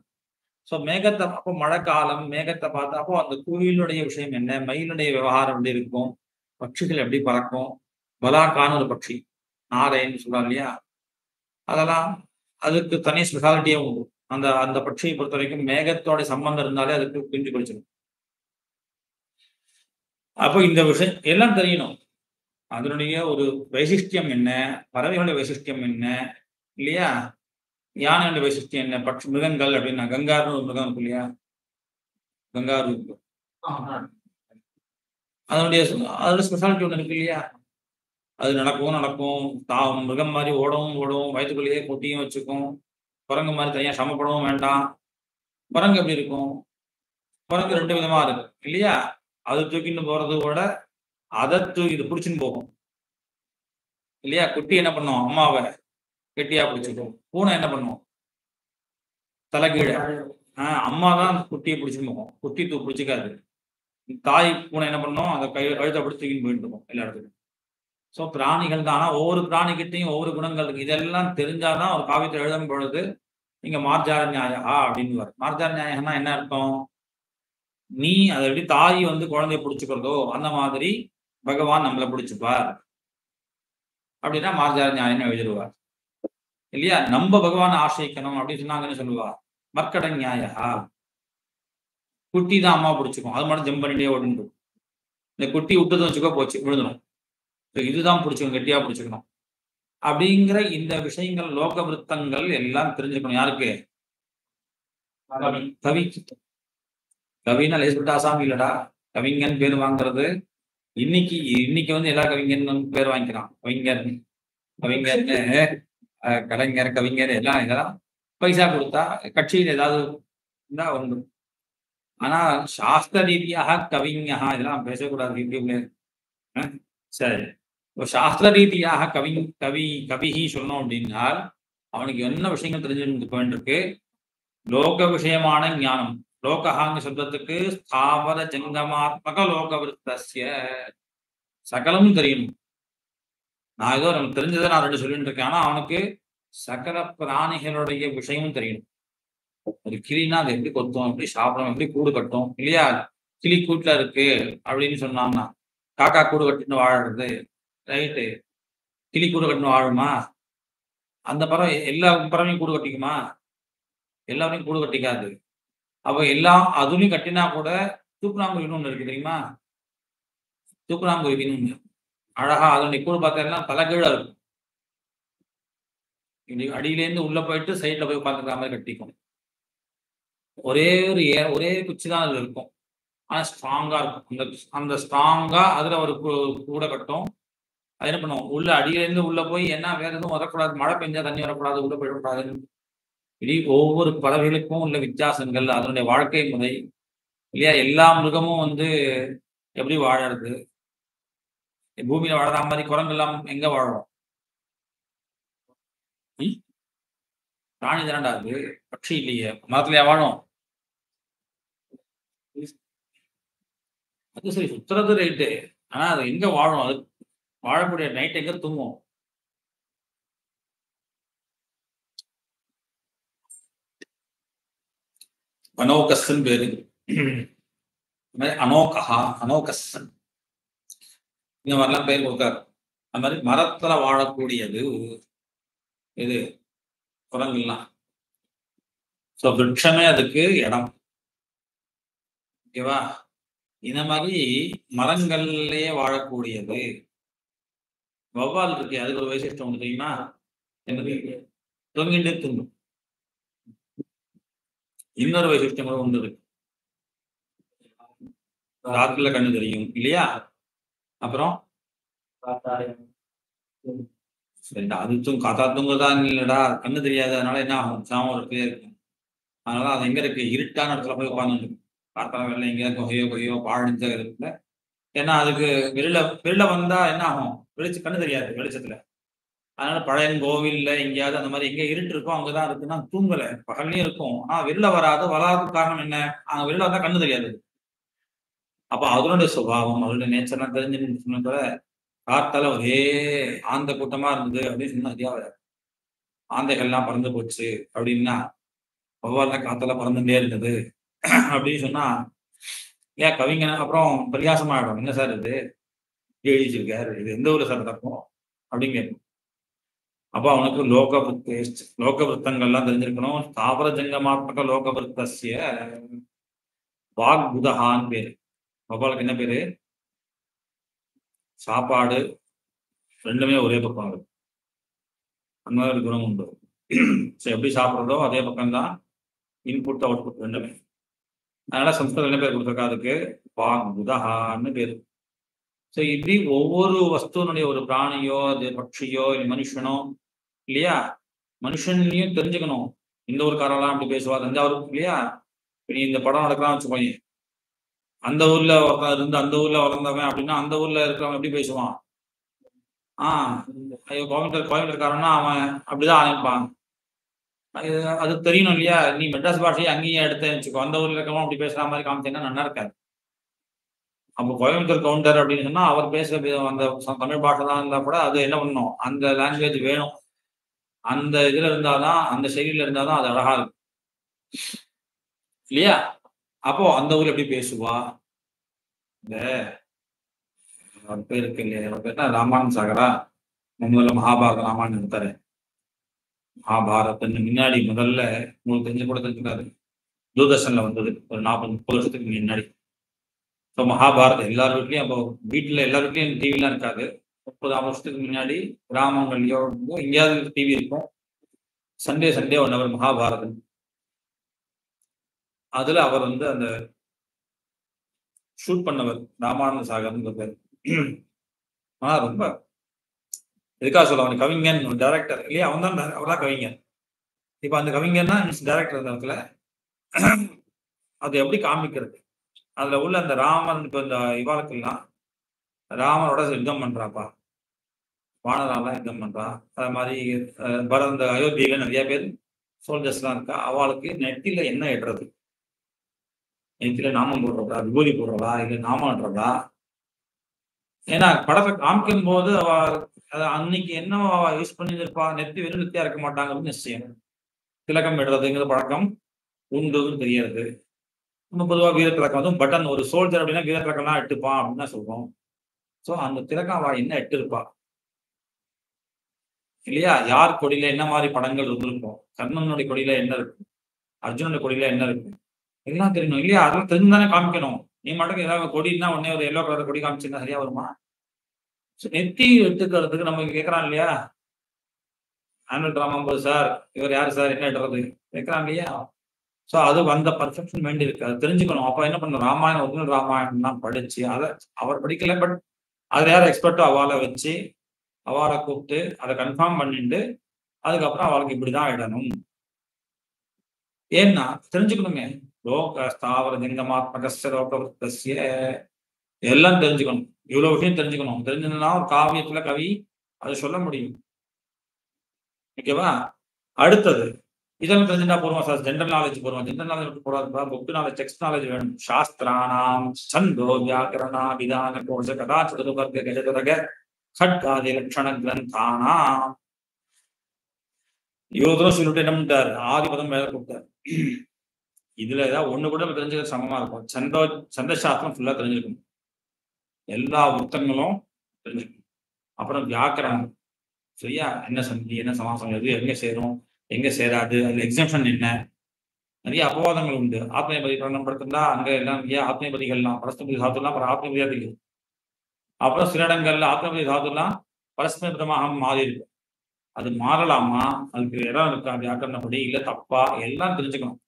ஸோ மேகத்தை அப்போ மழை காலம் மேகத்தை பார்த்தா அப்போ அந்த குயிலுடைய விஷயம் என்ன? மயிலுடைய விவகாரம் எப்படி இருக்கும்? பட்சிகள் எப்படி பறக்கும்? பலாக்கான ஒரு பட்சி, நாரைன்னு சொல்றாங்க இல்லையா? அதெல்லாம் அதுக்கு தனி ஸ்பெஷாலிட்டியே உண்டு. அந்த அந்த பட்சியை பொறுத்த வரைக்கும் மேகத்தோட சம்பந்தம் இருந்தாலே அதுக்கு குஞ்சு பிடிச்சிடும். அப்போ இந்த விஷயம் எல்லாம் தெரியணும். அதனுடைய ஒரு வைசிஷ்டியம் என்ன? பறவைகளுடைய வைசிஷ்டியம் என்ன இல்லையா? யானையோட வைசிஷ்டியம் என்ன? பட்சி மிருகங்கள் அப்படின்னா கங்காருன்னு ஒரு மிருகம் இருக்கு இல்லையா? கங்காரு அதோட ஸ்பெஷாலிட்டி ஒன்று இருக்கு இல்லையா? அது நடக்கும் மிருகம் மாதிரி ஓடவும் வயிற்றுக்குள்ளேயே கொட்டியும் வச்சுக்கும். குரங்கு மாதிரி தனியாக சமப்படவும் வேண்டாம். குரங்கு எப்படி இருக்கும்? குரங்கு ரெண்டு விதமா இருக்கு இல்லையா? அது தூக்கிட்டு போறது கூட அதை தூக்கிட்டு பிடிச்சின்னு போகும் இல்லையா? குட்டி என்ன பண்ணும்? அம்மாவை கெட்டியா பிடிச்சிக்கும். பூனை என்ன பண்ணும்? தலைகீழ. அம்மா தான் குட்டியை பிடிச்சின்னு போகும். குட்டி பிடிச்சிக்காது. தாய் பூனை என்ன பண்ணும்? அந்த கழுத்தை பிடிச்சி தூக்கின்னு போயிட்டு இருக்கும் எல்லா இடத்துக்கும். ஸோ பிராணிகள் தான். ஆனால் ஒவ்வொரு பிராணிகிட்டையும் ஒவ்வொரு குணங்கள் இருக்கு. இதெல்லாம் தெரிஞ்சாதான் ஒரு காவியத்தை எழுதும் பொழுது நீங்க மார்ஜார நியாயா அப்படின்னு வரும். மார்ஜார நியாயம்னா என்ன அர்த்தம்? நீ அதை எப்படி தாய் குழந்தைய பிடிச்சுக்கிறதோ அந்த மாதிரி பகவான் நம்மளை பிடிச்சுப்பார் அப்படின்னா மார்ஜார நியாயம்னு எழுதிடுவார் இல்லையா? நம்ம பகவானை ஆசிரிக்கணும் அப்படின்னு சொன்னாங்கன்னு சொல்லுவா மர்க்கட நியாயா. குட்டி தான் அம்மா பிடிச்சிக்கும், அது மட்டும் ஜம்ப் பண்ணிட்டே ஓடிட்டு. இந்த குட்டி விட்டதும் வச்சுக்கோ போச்சு, விழுந்துடும். இதுதான் பிடிச்சிக்கணும், கெட்டியா பிடிச்சிக்கணும் அப்படிங்கிற இந்த விஷயங்கள் லோக விருத்தங்கள் எல்லாம் தெரிஞ்சுக்கணும். யாருக்கு? கவிக்கு. கவின்னா லேசுட்டு அசாமி இல்லடா. கவிஞன் பேர் வாங்குறது இன்னைக்கு எல்லா கவிஞன் பேர் வாங்கிக்கிறான். கவிஞர்னு கலைஞர் கவிஞர் எல்லாம் இதெல்லாம் பைசா கொடுத்தா கட்சியில் ஏதாவது இருந்தா உண்டு. ஆனா சாஸ்திர ரீதியாக கவிஞா இதெல்லாம் பேசக்கூடாது யூடியூப்ல. சரி, சாஸ்திர ரீதியாக கவி கவிஹி சொல்லணும் அப்படின்னா அவனுக்கு என்ன விஷயங்கள் தெரிஞ்சுக்க வேண்டியிருக்கு? லோக விஷயமான ஞானம். லோகஹாங்க சப்தத்துக்கு ஸ்தாவர ஜங்கமாத்மக லோக விருத்தஸ்ய சகலமும் தெரியணும். நான் ஏதோ நமக்கு தெரிஞ்சதை நான் 2 சொல்லிட்டு இருக்கேன். ஆனா அவனுக்கு சகல பிராணிகளுடைய விஷயமும் தெரியணும். ஒரு கிளினா அது எப்படி கொத்தும், எப்படி சாப்பிடும், எப்படி கூடு கட்டும் இல்லையா? கிளி கூட்டுல இருக்கு அப்படின்னு சொன்னான்னா, காக்கா கூடு கட்டின்னு வாழுறது ரைட்டு. கிளி கூடு கட்டின்னு வாழுமா? அந்த பறவை எல்லா பறவையும் கூடு கட்டிக்குமா? எல்லாரையும் கூடு கட்டிக்காது. அப்ப எல்லாம் அதுலயும் கட்டினா கூட தூக்குநாங்குருவின்னு ஒண்ணு இருக்கு தெரியுமா? தூக்குநாங்குருவின்னு ஒண்ணு. அழகா அதனுடைய கூடு பார்த்தீங்கன்னா தலைகீழா இருக்கும். இப்படி அடியிலேருந்து உள்ள போயிட்டு சைட்ல போய் உட்காந்துக்கிற மாதிரி கட்டிக்கும். ஒரே குச்சி தான் அதுல இருக்கும். ஆனா ஸ்ட்ராங்கா இருக்கும். அந்த ஸ்ட்ராங்கா அதுல ஒரு கூடை கட்டும். அது என்ன பண்ணும்? உள்ள அடியிலேருந்து உள்ள போய் என்ன வேற எதுவும் வரக்கூடாது, மழை பெஞ்சா தண்ணி வரக்கூடாது, உள்ள போயிடக்கூடாதுன்னு இப்படி ஒவ்வொரு பறவைகளுக்கும் உள்ள வித்தியாசங்கள், அதனுடைய வாழ்க்கை முறை இல்லையா? எல்லா மிருகமும் வந்து எப்படி வாழறது? பூமியில வாழற மாதிரி குரங்கெல்லாம் எங்க வாழும்? பிராணி தானடா அது, பட்சி இல்லையே. மரத்துலயா வாழும்? அது சரி, சுத்துறது ரைட்டு. ஆனா அது எங்க வாழும்? அது வாழக்கூடிய நைட் எங்க தூங்கும்? அனோகஸ்ன்னு பேரு. அனோகஹா, அனோகஸ்ஸன் இந்த மாதிரிலாம் பேர் கொடுக்காரு. அந்த மாதிரி மரத்துல வாழக்கூடியது இது குரங்குலாம். ஸோ விருட்சமே அதுக்கு இடம். ஓகேவா? இந்த மாதிரி மரங்கள்லயே வாழக்கூடியது வௌவால் இருக்கு. அதுக்கு ஒரு வைசிஷ்டம் ஒன்று தெரியுமா? என்னது? தொங்கிட்டு தூங்கும். இன்னொரு வைசிஷ்டம் கூட ஒன்று இருக்கு. ராத்திரில கண்ணு தெரியும் இல்லையா? அப்புறம் அது காத்தா தூங்குறதா இல்லடா, கண்ணு தெரியாது. அதனால என்ன ஆகும்? சாமம் ஒரு பேர் இருக்கும். அதனால அது எங்க இருக்கு? இருட்டான இடத்துல போய் உட்காந்து காத்தால வெளில எங்கேயாவது கொகையோ பாழஞ்ச இருக்குல்ல. ஏன்னா அதுக்கு வெளில வந்தா என்ன ஆகும்? கண்ணு தெரியாது வெளிச்சத்துல. அதனால பழையங்கோவில்ல எங்கேயாவது அந்த மாதிரி எங்க இருட்டு இருக்கும் அங்கதான் இருக்குன்னா தூங்கல. பகல்லையும் இருக்கும். ஆனா வெளில வராததுக்கு காரணம் என்ன? அங்க வெளில வந்தா கண்ணு தெரியாது. அப்ப அதனுடைய சுபாவம், அதனுடைய நேச்சர்லாம் தெரிஞ்சுன்னு சொன்ன காத்தால ஒரே ஆந்த கூட்டமா இருந்தது அப்படின்னு சொன்னா அதிகாவ ஆந்தைகள்லாம் பறந்து போச்சு அப்படின்னா வௌவால்லாம் காத்தால பறந்துட்டே இருந்தது அப்படின்னு சொன்னா ஏன் கவிஞன் அப்புறம் பரிகாசமா ஆயிடும். என்ன சார் இது எழுதிச்சிருக்காரு, இது எந்த ஊர்ல சார் தப்போம் அப்படின்னு கேட்கும். அப்போ அவனுக்கு லோக விருத்தங்கள்லாம் தெரிஞ்சிருக்கணும். ஸ்தாவர ஜங்கமாத்மக லோக விருத்தசிய வாக்புதஹான்னு பேரு. வௌவாலுக்கு என்ன பேரு? சாப்பாடு ரெண்டுமே ஒரே பக்கம் இருக்கு. அந்த மாதிரி குணம் உண்டு. எப்படி சாப்பிட்றதோ அதே பக்கம்தான் இன்புட் அவுட்புட் ரெண்டுமே. அதனால சம்ஸ்கிருதம் என்ன பேர் கொடுத்துருக்கா? அதுக்கு வாக்புதஹான்னு பேரு. ஸோ இப்படி ஒவ்வொரு வஸ்துவனுடைய ஒரு பிராணியோ அது பட்சியோ இல்லை மனுஷனோ இல்லையா? மனுஷன்லையும் தெரிஞ்சுக்கணும். இந்த ஊருக்காரெல்லாம் அப்படி பேசுவா, தஞ்சாவூர் இல்லையா? நீ இந்த படம் நடக்கலாம் வச்சுக்கோங்க. அந்த ஊர்ல ஒருத்தன் இருந்து அந்த ஊர்ல வளர்ந்தவன் அப்படின்னா அந்த ஊர்ல இருக்கிறவன் எப்படி பேசுவான்? ஐயோ கோயம்புத்தூர்காரன்னா அவன் அப்படிதான் ஆரம்பிப்பான். அது தெரியணும் இல்லையா? நீ மெட்ராஸ் பாஷையை அங்கேயும் எடுத்து வச்சுக்கோ. அந்த ஊர்ல இருக்கவன் அப்படி பேசுற மாதிரி காமிச்சேன்னா நல்லா இருக்காது. அப்போ கோயம்புத்தூர் கவுண்டர் அப்படின்னு சொன்னா அவர் பேசுற அந்த தமிழ் பாஷை தான் இருந்தா கூட அது என்ன பண்ணணும்? அந்த லாங்குவேஜ் வேணும். அந்த இதுல இருந்தாதான், அந்த செயலில இருந்தாதான் அது அழகா இருக்கும் இல்லையா? அப்போ அந்த ஊர்ல எப்படி பேசுவா? இந்த பேர் இருக்கு இல்லையா? பேர் ராமானந்த சாகரா முதல்ல மகாபாரத ராமாயணம் எடுத்தாரு. மகாபாரதன்னு முன்னாடி முதல்ல உங்களுக்கு தெரிஞ்சு கூட தெரிஞ்சுக்காது, தூர்தர்ஷன்ல வந்தது ஒரு 40-30 வருஷத்துக்கு முன்னாடி. இப்போ மகாபாரதம் எல்லார் வீட்லயும், அப்போ வீட்டுல எல்லார் வீட்லயும் டிவிலாம் இருக்காது. 30-40 வருஷத்துக்கு முன்னாடி கிராமங்கள்லயோ எங்கேயாவது டிவி இருக்கும். Sunday 1 hour Mahabharatham. அதுல அவர் வந்து அந்த ஷூட் பண்ணவர் ராமானந்த சாகர்னு பேர். ஆனா ரொம்ப எதுக்காக சொல்ல, அவன் கவிஞன் டைரக்டர் இல்லையா? அவர்தான் கவிஞன். இப்ப அந்த கவிஞன்னா டைரக்டர் அந்த இடத்துல அது எப்படி காமிக்கிறது? அதுல உள்ள அந்த ராமன் இப்ப இந்த இவாளுக்கெல்லாம் ராமனோட யுத்தம் பண்றாப்பா, வானராலாம் யுத்தம் பண்றா. அது மாதிரி இந்த அயோத்தியில நிறைய பேர் சோல்ஜர்ஸ்லாம் இருக்கா, அவளுக்கு நெத்தியில என்ன இடுறது, நெத்தியில நாமம் போடுறதா, விபூதி போடுறதா, இல்லை நாமம் இடுறதா? ஏன்னா படத்தை காமிக்கும் போது அவ அன்னைக்கு என்ன அவ யூஸ் பண்ணிருப்பா, நெத்தி வெறும் நெத்தியா இருக்க மாட்டாங்கன்னு நிச்சயம். திலகம் இடுறதுங்கிற பழக்கம் உண்டுன்னு தெரியாது. நம்ம பொதுவாக வீர திலக்கம், அதுவும் பட்டன், ஒரு சோல்ஜர் அப்படின்னா வீர திலக்கம்லாம் இட்டுப்பான் அப்படின்னு தான் சொல்றோம். ஸோ அந்த திலகம் அவ என்ன இட்டு இருப்பா இல்லையா? யார் கொடியில என்ன மாதிரி படங்கள் இருந்திருக்கும், கர்ணனுடைய கொடியில என்ன இருக்கும், அர்ஜுனனுடைய கொடியில என்ன இருக்கும், எல்லாம் தெரியணும் இல்லையா? அதெல்லாம் தெரிஞ்சுதானே காமிக்கணும். நீ மட்டும் ஏதாவது கொடினா உடனே ஒரு எல்லோ கலர் கொடி காமிச்சிருந்தா சரியா வருமா? நெத்தி எடுத்துக்கிறதுக்கு நம்ம கேட்கறான் இல்லையா? ஆனுவல் டிராமா போது சார் இவர் யாரு சார் என்ன இடுறது கேட்கறான் இல்லையா? ஸோ அது வந்த பர்ஃபெக்ஷன் வேண்டி இருக்கு, அது தெரிஞ்சுக்கணும். அப்ப என்ன பண்ணணும், ராமாயணம் ஒரிஜினல் ராமாயணம்லாம் படிச்சு, அதை அவர் படிக்கல, பட் அதுல யார் எக்ஸ்பர்ட்டோ அவளை வச்சு அவளை கூப்பிட்டு அதை கன்ஃபார்ம் பண்ணிட்டு அதுக்கப்புறம் அவளுக்கு இப்படிதான் இடணும். ஏன்னா தெரிஞ்சுக்கணுங்க. லோக ஸ்தாவர ஜங்கமாத்மகஸ்ய லோகவர்த்தஸ்ய எல்லாம் தெரிஞ்சுக்கணும். இவ்வளவு விஷயம் தெரிஞ்சுக்கணும். தெரிஞ்சதுன்னா ஒரு காவியத்துல கவி அதை சொல்ல முடியும். ஓகேவா? அடுத்தது இதெல்லாம் தெரிஞ்சுட்டா போடுவா சார், ஜென்ரல் நாலேஜ் போடுவோம். ஜென்ரல் நாலேஜ் போடாதுப்பா, புக் நாலேஜ், டெக்ஸ்ட் நாலேஜ் வேணும். சாஸ்திரானாம் சந்தோ வியாக்கரணா விதான கோஷ கதாச்சதுர்வர்க கஜதுரக खड्गादि लक्षण ग्रंथाना இவ்வளவு தூரம் சொல்லிட்டு என்ன பண்ணிட்டாரு, ஆதிபதம் மேல கொடுத்தாரு. இதுல ஏதாவது ஒண்ணு கூட தெரிஞ்சுக்க சமமா இருக்கும். சந்த சாஸ்திரம் ஃபுல்லா தெரிஞ்சுக்கணும், எல்லா புத்தகங்களும் தெரிஞ்சுக்கணும். அப்புறம் வியாக்கரணம், சரியா? என்ன சந்தி, என்ன சமாசம், எது எங்க சேரும், எங்க சேராது, அதுல எக்ஸம்ஷன் என்ன, நிறைய அபவாதங்கள் உண்டு. ஆத்மீபதி பிரணம் படுத்திருந்தா அங்க எல்லாம் ஆத்மீபதிகள்லாம் பரஸ்பதி தாத்துலாம் அப்புறம் ஆத்மீபதியாக, அப்புறம் சில இடங்கள்ல ஆத்மீபதி தாத்துலாம் பரஸ்பதமாக மாறி இருக்கு. அது மாறலாமா, அதுக்கு இடம் இருக்கா வியாக்கரணப்படி, இல்ல தப்பா, எல்லாம் தெரிஞ்சுக்கணும்.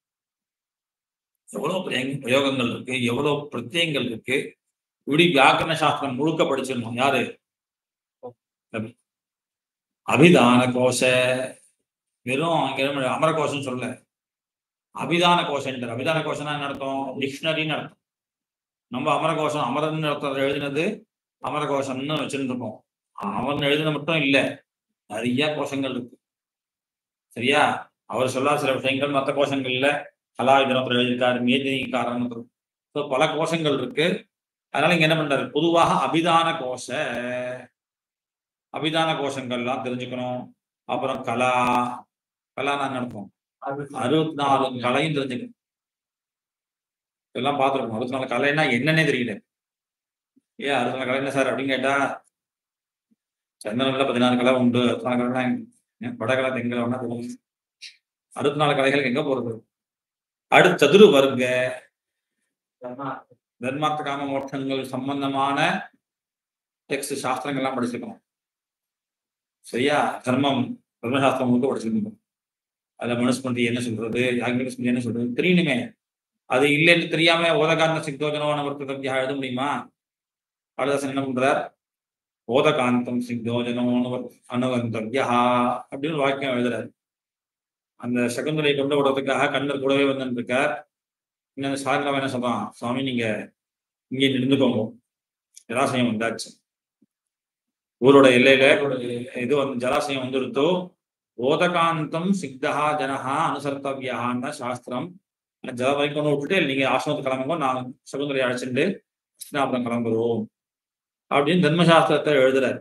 எவ்வளவு பிரயோகங்கள் இருக்கு, எவ்வளவு பிரத்யங்கள் இருக்கு, இப்படி வியாக்கரண சாஸ்திரம் முழுக்க படிச்சிடணும். யாரு? அபிதான கோஷ, வெறும் அமர கோஷம் சொல்ல, அபிதான கோஷம். அபிதான கோஷம்னா என்ன அர்த்தம்? டிக்ஷனரின்னு அர்த்தம். நம்ம அமரகோஷம், அமரன் அர்த்தம் எழுதினது அமரகோஷம்னு வச்சிருந்துருக்கோம். அவன் எழுதின மட்டும் இல்லை, நிறைய கோஷங்கள் இருக்கு, சரியா? அவர் சொல்லாத சில விஷயங்கள் மற்ற கோஷங்கள்ல கலாயுதனத்தில் எழுதியிருக்காரு, மேதினிக்காரன், பல கோஷங்கள் இருக்கு. அதனால இங்க என்ன பண்றாரு, பொதுவாக அபிதான கோஷங்கள்லாம் தெரிஞ்சுக்கணும். அப்புறம் கலா நான் நடக்கும் 64 கலையும் தெரிஞ்சுக்கணும். இதெல்லாம் பார்த்துருக்கணும். 64 கலைன்னா என்னன்னே தெரியல. ஏன் 64 கலை என்ன சார் அப்படின்னு கேட்டா, சந்திரன்ல 16 கலை உண்டு. 64 கலை வடகலை தெங்கலை ஒன்னா தெரியும். 64 கலைகளுக்கு எங்க போறது? அடுத்தது வர்க்க தர்மார்த்த காம மோட்சங்கள் சம்பந்தமான டெக்ஸ்ட் சாஸ்திரங்கள்லாம் படிச்சிருக்கணும், சரியா? தர்மசாஸ்திரம் முழுக்க படிச்சிருக்கணும். அதுல மனுஸ்மிருதி என்ன சொல்றது, யாக்ஞிக ஸ்மிருதி என்ன சொல்றது தெரியணுமே. அது இல்லைன்னு தெரியாம ஓதகாந்த சிக்தோஜனோன வர்த்ததா எழுத முடியுமா? காளிதாசன் என்ன பண்றார், ஓதகாந்தம் சிக்தோஜனோ அனுவந்தவ்யா அப்படின்னு வாக்கியம் எழுதுறாரு. அந்த சகுந்தலை கொண்டு விடுறதுக்காக கண்ணர் கூடவே வந்து இருக்கார். இன்னும் சாயந்தரம் என்ன சொல்றான், சுவாமி நீங்க இங்கே நின்றுக்கோங்க, ஜலாசயம் வந்தாச்சு, ஊரோட எல்லையில இது வந்து ஜலாசயம் வந்துடுத்தோ, ஓதகாந்தம் சிக்தா ஜனஹா அனுசர்த்தவியான்னு சாஸ்திரம். ஜல வைக்கணும் விட்டுட்டு நீங்க ஆசிரமத்துக்கு கிளம்புங்க, நான் சகுந்தலை அழைச்சிட்டு கிருஷ்ணாபுரம் கிளம்புறோம் அப்படின்னு தர்மசாஸ்திரத்தை எழுதுறாரு.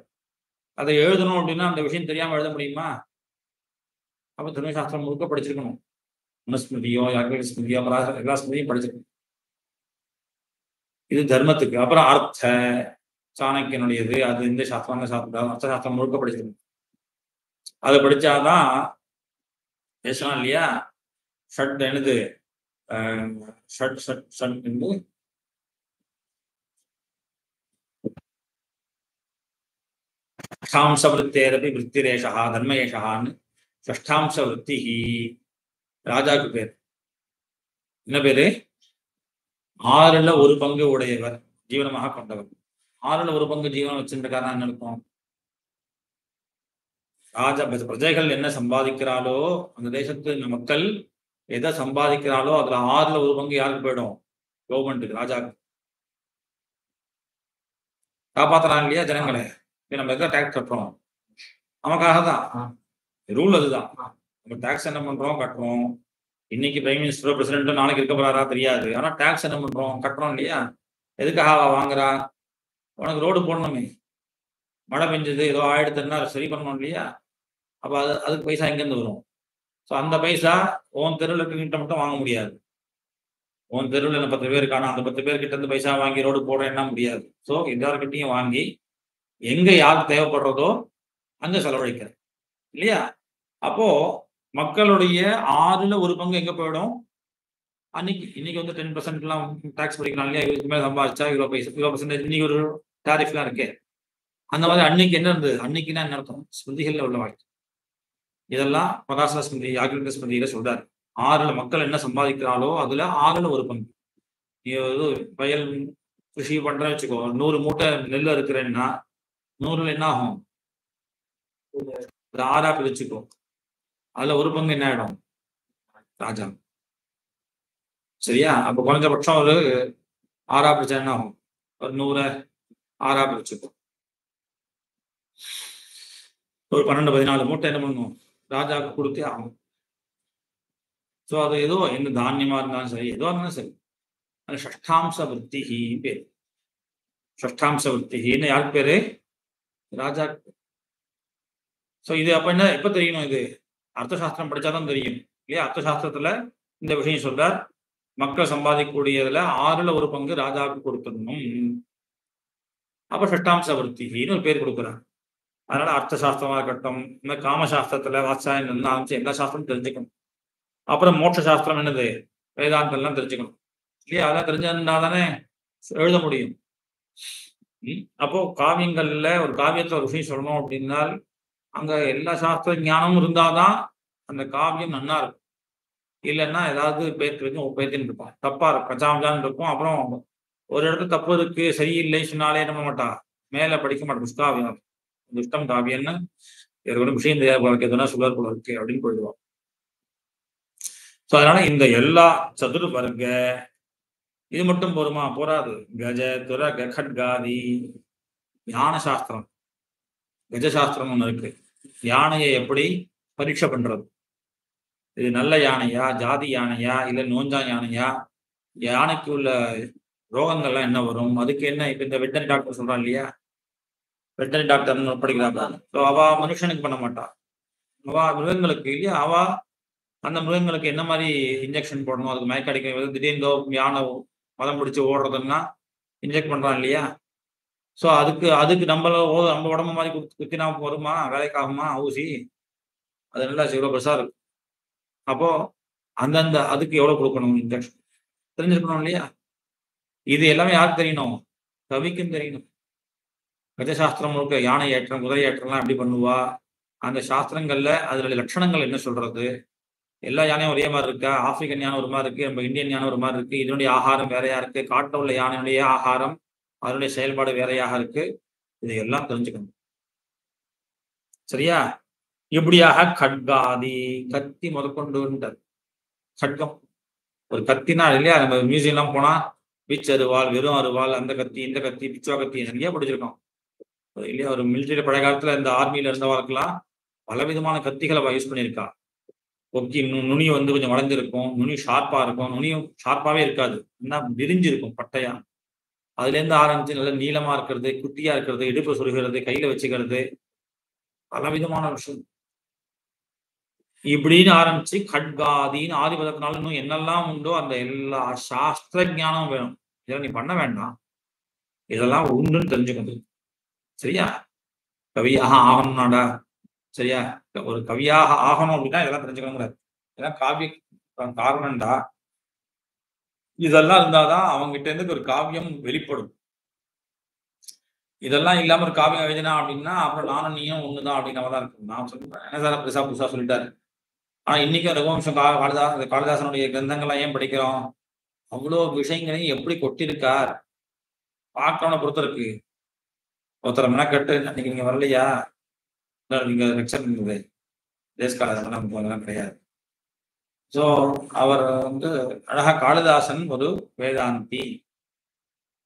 அதை எழுதணும் அப்படின்னா அந்த விஷயம் தெரியாம எழுத முடியுமா? அப்ப தர்மசாஸ்திரம் முழுக்க படிச்சிருக்கணும். மனுஸ்மிருதியோ யாக்ஞிக ஸ்மிருதியோ எல்லா ஸ்மிருதியும் படிச்சிருக்கணும். இது தர்மத்துக்கு. அப்புறம் அர்த்த சாணக்கியனுடையது, அது இந்த சாஸ்திரம் அந்த சாஸ்திரம், அர்த்த சாஸ்திரம் முழுக்க படிச்சிருக்கணும். அதை படிச்சாதான் பேசலாம் இல்லையா? ஷட் என்னது, ஷட் ஷட் ஷட் என்று ஷஷ்டாம்ச விருத்தேரபி விருத்திரேஷா தர்மயேஷான்னு ஷஷ்டாம்ச விருத்தி ராஜாவுக்கு பேர். என்ன பேரு? 6ல் 1 பங்கு உடையவர், ஜீவனமாக கொண்டவர். 6ல் 1 பங்கு ஜீவனம் வச்சிருக்காரா என்ன இருக்கும்? ராஜா பிரஜைகள் என்ன சம்பாதிக்கிறாளோ, அந்த தேசத்து மக்கள் எதை சம்பாதிக்கிறாளோ அதுல 6ல் 1 பங்கு யாருக்கு போயிடும்? கவர்மெண்ட்டுக்கு, ராஜாவுக்கு. காப்பாத்துறாங்க இல்லையா ஜனங்களை. நம்ம எதாவது டேக்ஸ் கட்டுறோம், நமக்காக தான். ரூல் அதுதான். நம்ம டேக்ஸ் என்ன பண்றோம், கட்டுறோம். இன்னைக்கு பிரைம் மினிஸ்டரோ பிரசிடென்ட்டோ நாளைக்கு இருக்க போறாரா தெரியாது. ஆனா டேக்ஸ் என்ன பண்றோம், கட்டுறோம் இல்லையா? எதுக்காக வாங்குறா? உனக்கு ரோடு போடணுமே. மழை பெஞ்சது ஏதோ ஆயிடுதுன்னா சரி பண்ணணும் இல்லையா? அப்ப அதுக்கு பைசா எங்கேருந்து வரும்? ஸோ அந்த பைசா உன் தெருவில் இருக்கிறவங்கிட்ட மட்டும் வாங்க முடியாது. உன் தெருவில் என்ன 10 பேர் இருக்கானா, அந்த 10 பேர் கிட்ட இருந்து பைசா வாங்கி ரோடு போட என்ன முடியாது. ஸோ எல்லார்கிட்டையும் வாங்கி எங்க யாருக்கு தேவைப்படுறதோ அங்க செலவழிக்கிற இல்லையா? அப்போ மக்களுடைய 6ல் 1 பங்கு எங்க போயிடும்? இன்னைக்கு வந்து 10% டாக்ஸ் படிக்கலாம் இல்லையா? இதுக்கு மேல சம்பாதிச்சா இவ்வளோ பைசா, இவ்வளோ பெர்சன்டேஜ் இன்னைக்கு ஒரு டாரிஃப்லாம் இருக்கே. அந்த மாதிரி அன்னைக்கு என்ன இருந்தது? அன்னைக்குன்னா என்ன அர்த்தம்? ஸ்மிருதிகள்ல உள்ள வாழ்க்கை. இதெல்லாம் பராசர ஸ்மிருதி, யாக்ஞவல்க்ய ஸ்மிருதியில சொல்றாரு. 6ல் மக்கள் என்ன சம்பாதிக்கிறாளோ அதுல 6ல் 1 பங்கு. நீ ஏதோ வயல் கிருஷி பண்றேன்னு வச்சுக்கோ, 100 மூட்டை நெல் அறுக்கிறேன்னா 100ல் என்ன ஆகும்? ஒரு 6ஆ பிரிச்சுக்கோ. அதுல 1 பங்கு என்ன ஆயிடும்? ராஜா. சரியா? அப்ப குறைஞ்சபட்சம் ஒரு 6ஆ பிரிச்சா என்ன ஆகும்? ஒரு 100 6ஆ பிரிச்சுக்கோ. ஒரு 12, 14 மூட்டை என்ன பண்ணணும்? ராஜாவுக்கு கொடுத்தே ஆகும். ஸோ அது ஏதோ எந்த தானியமா இருந்தாலும் சரி, எதுவாக இருந்தாலும் சரி, அது ஷஷ்டாம்ச விருத்திஹி பேர். ஷஷ்டாம்ச விருத்திஹின்னு யாருக்கு பேரு? ராஜா. ஸோ இது அப்ப என்ன எப்ப தெரியணும்? இது அர்த்தசாஸ்திரம் படிச்சாதான் தெரியும் இல்லையா? அர்த்தசாஸ்திரத்துல இந்த விஷயம் சொல்றார். மக்கள் சம்பாதிக்கக்கூடியதுல 6ல் 1 பங்கு ராஜாவுக்கு கொடுத்துடணும். அப்ப ஷஷ்டாம்ச விருத்திஹின்னு ஒரு பேர் கொடுக்குறார். அதனால அர்த்த சாஸ்திரமா இருக்கட்டும், இந்த காமசாஸ்திரத்துல வாத்சாயனம் ஆரம்பிச்சு எல்லா சாஸ்திரமும் தெரிஞ்சுக்கணும். அப்புறம் மோட்ச சாஸ்திரம் என்னது? வேதாந்தம் எல்லாம் தெரிஞ்சுக்கணும் இல்லையா? அதெல்லாம் தெரிஞ்சிருந்தா தானே எழுத முடியும். அப்போ காவியங்கள்ல ஒரு காவியத்துல ஒரு விஷயம் சொல்லணும் அப்படின்னால் அங்க எல்லா சாஸ்திர ஞானமும் இருந்தாதான் அந்த காவியம் நன்னா இருக்கும். இல்லைன்னா ஏதாவது பேத்தின்னு இருப்பான், தப்பா இருக்கும், கச்சாமச்சான்னு இருக்கும். அப்புறம் ஒரு இடத்துல தப்பு இருக்கு, சரியில்லை சொன்னாலே நம்ப மாட்டா, மேல படிக்க மாட்டேன். துஷ்காவியம், துஷ்டம் காவியம்னு ஏற்கனவே விஷயம் தெரியாது போல இருக்கு, எதுனா சுகர் போல இருக்கு அப்படின்னு போயிடுவான். ஸோ அதனால இந்த எல்லா சதுர்வர்க்க இது மட்டும் போருமா? போராது. கஜ துர கட்காதி ஞான சாஸ்திரம், கஜசாஸ்திரம் ஒண்ணு இருக்கு. யானையை எப்படி பரீட்சை பண்றது? இது நல்ல யானையா, ஜாதி யானையா, இல்ல நோஞ்சா யானையா, யானைக்கு உள்ள ரோகங்கள்லாம் என்ன வரும், அதுக்கு என்ன? இப்ப இந்த வெட்டரி டாக்டர் சொல்றான் இல்லையா, வெட்டரி டாக்டர்னு படிக்கிறாங்க. ஸோ அவ மனுஷனுக்கு பண்ண மாட்டா, அவ மிருகங்களுக்கு இல்லையா? அவ அந்த மிருகங்களுக்கு என்ன மாதிரி இன்ஜெக்ஷன் போடணும், அதுக்கு மயக்க அடிக்க, திடீர்னு யானை மதம் பிடிச்சி ஓடுறதுன்னா இன்ஜெக்ட் பண்றான் இல்லையா? ஸோ அதுக்கு நம்ம உடம்பு மாதிரி குத்தினா வருமா? வேலைக்காகுமா ஊசி? அது நல்லா இவ்வளோ பெருசா இருக்கும். அப்போ அந்தந்த அதுக்கு எவ்வளவு கொடுக்கணும் இன்ஜெக்ஷன் தெரிஞ்சிருக்கணும் இல்லையா? இது எல்லாமே யாருக்கு தெரியணும்? கவிக்கும் தெரியணும். கஜசாஸ்திரம் முழுக்க யானை ஏற்றம், குதிரை ஏற்றம்லாம் எப்படி பண்ணுவா, அந்த சாஸ்திரங்கள்ல அதனுடைய லட்சணங்கள் என்ன சொல்றது? எல்லா யானையும் ஒரே மாதிரி இருக்கா? ஆப்பிரிக்கன் யானை ஒரு மாதிரி இருக்கு, நம்ம இந்தியன் யானை ஒரு மாதிரி இருக்கு, இதனுடைய ஆகாரம் வேறையா இருக்கு, காட்டில் உள்ள யானையுடைய ஆகாரம் அதனுடைய செயல்பாடு வேறையாக இருக்கு. இது எல்லாம் தெரிஞ்சுக்கணும். சரியா? இப்படியாக கட்காதி, கத்தி முதற்கொண்டு கட்கம். ஒரு கத்தினா இல்லையா, நம்ம மியூசியம்லாம் போனா பிச் அருவாள், வெறும் அருவாள், அந்த கத்தி, இந்த கத்தி, பிச்சுவா கத்தி நிறைய படிச்சிருக்கோம் இல்லையா? ஒரு மிலிட்டரி பழைய காலத்துல இந்த ஆர்மியில இருந்தவர்களுக்கெல்லாம் பலவிதமான கத்திகளை யூஸ் பண்ணியிருக்கா. கொக்கி நுனி வந்து கொஞ்சம் வளைஞ்சிருக்கும், நுனி ஷார்ப்பா இருக்கும், நுனியும் ஷார்ப்பாவே இருக்காது, என்ன விரிஞ்சிருக்கும் பட்டையா. அதுல இருந்து ஆரம்பிச்சு நல்ல நீளமா இருக்கிறது, குட்டியா இருக்கிறது, இடுப்பு சுருகிறது, கையில வச்சுக்கிறது, பலவிதமான விஷயம். இப்படின்னு ஆரம்பிச்சு கட்காதின்னு ஆதிபதத்தினால இன்னும் என்னெல்லாம் உண்டோ அந்த எல்லா சாஸ்திர ஞானம் வேணும். இதெல்லாம் நீ பண்ண வேண்டாம், இதெல்லாம் உண்டுன்னு தெரிஞ்சுக்கணும். சரியா? கவியாக ஆகணும்னாடா, சரியா? ஒரு கவியாக ஆகணும் அப்படின்னா இதெல்லாம் தெரிஞ்சுக்கணும். இதெல்லாம் காவிய காரணம்டா. இதெல்லாம் இருந்தாதான் அவங்ககிட்ட இருந்து ஒரு காவியம் வெளிப்படும். இதெல்லாம் இல்லாம ஒரு காவியம் எழுதினா அப்படின்னா அப்புறம் நானும் நீயும் ஒண்ணுதான் அப்படிங்கிற தான் இருக்கும். நான் சொல்றேன் என்ன சார் பெருசா புதுசா சொல்லிட்டாரு. ஆனா இன்னைக்கும் ரகுவம்சம் காளிதாசனுடைய கிரந்தங்கள்லாம் ஏன் படிக்கிறோம்? அவ்வளோ விஷயங்களையும் எப்படி கொட்டிருக்கார் பார்க்கறவனை பொறுத்த இருக்கு. ஒருத்தர் மெனக்கட்டு இன்னைக்கு நீங்க வரலையா, நீங்க லெக்சர் இருந்தது தேசகாலம் நமக்கு கிடையாது. ஸோ அவர் வந்து அழகா காளிதாசன் ஒரு வேதாந்தி.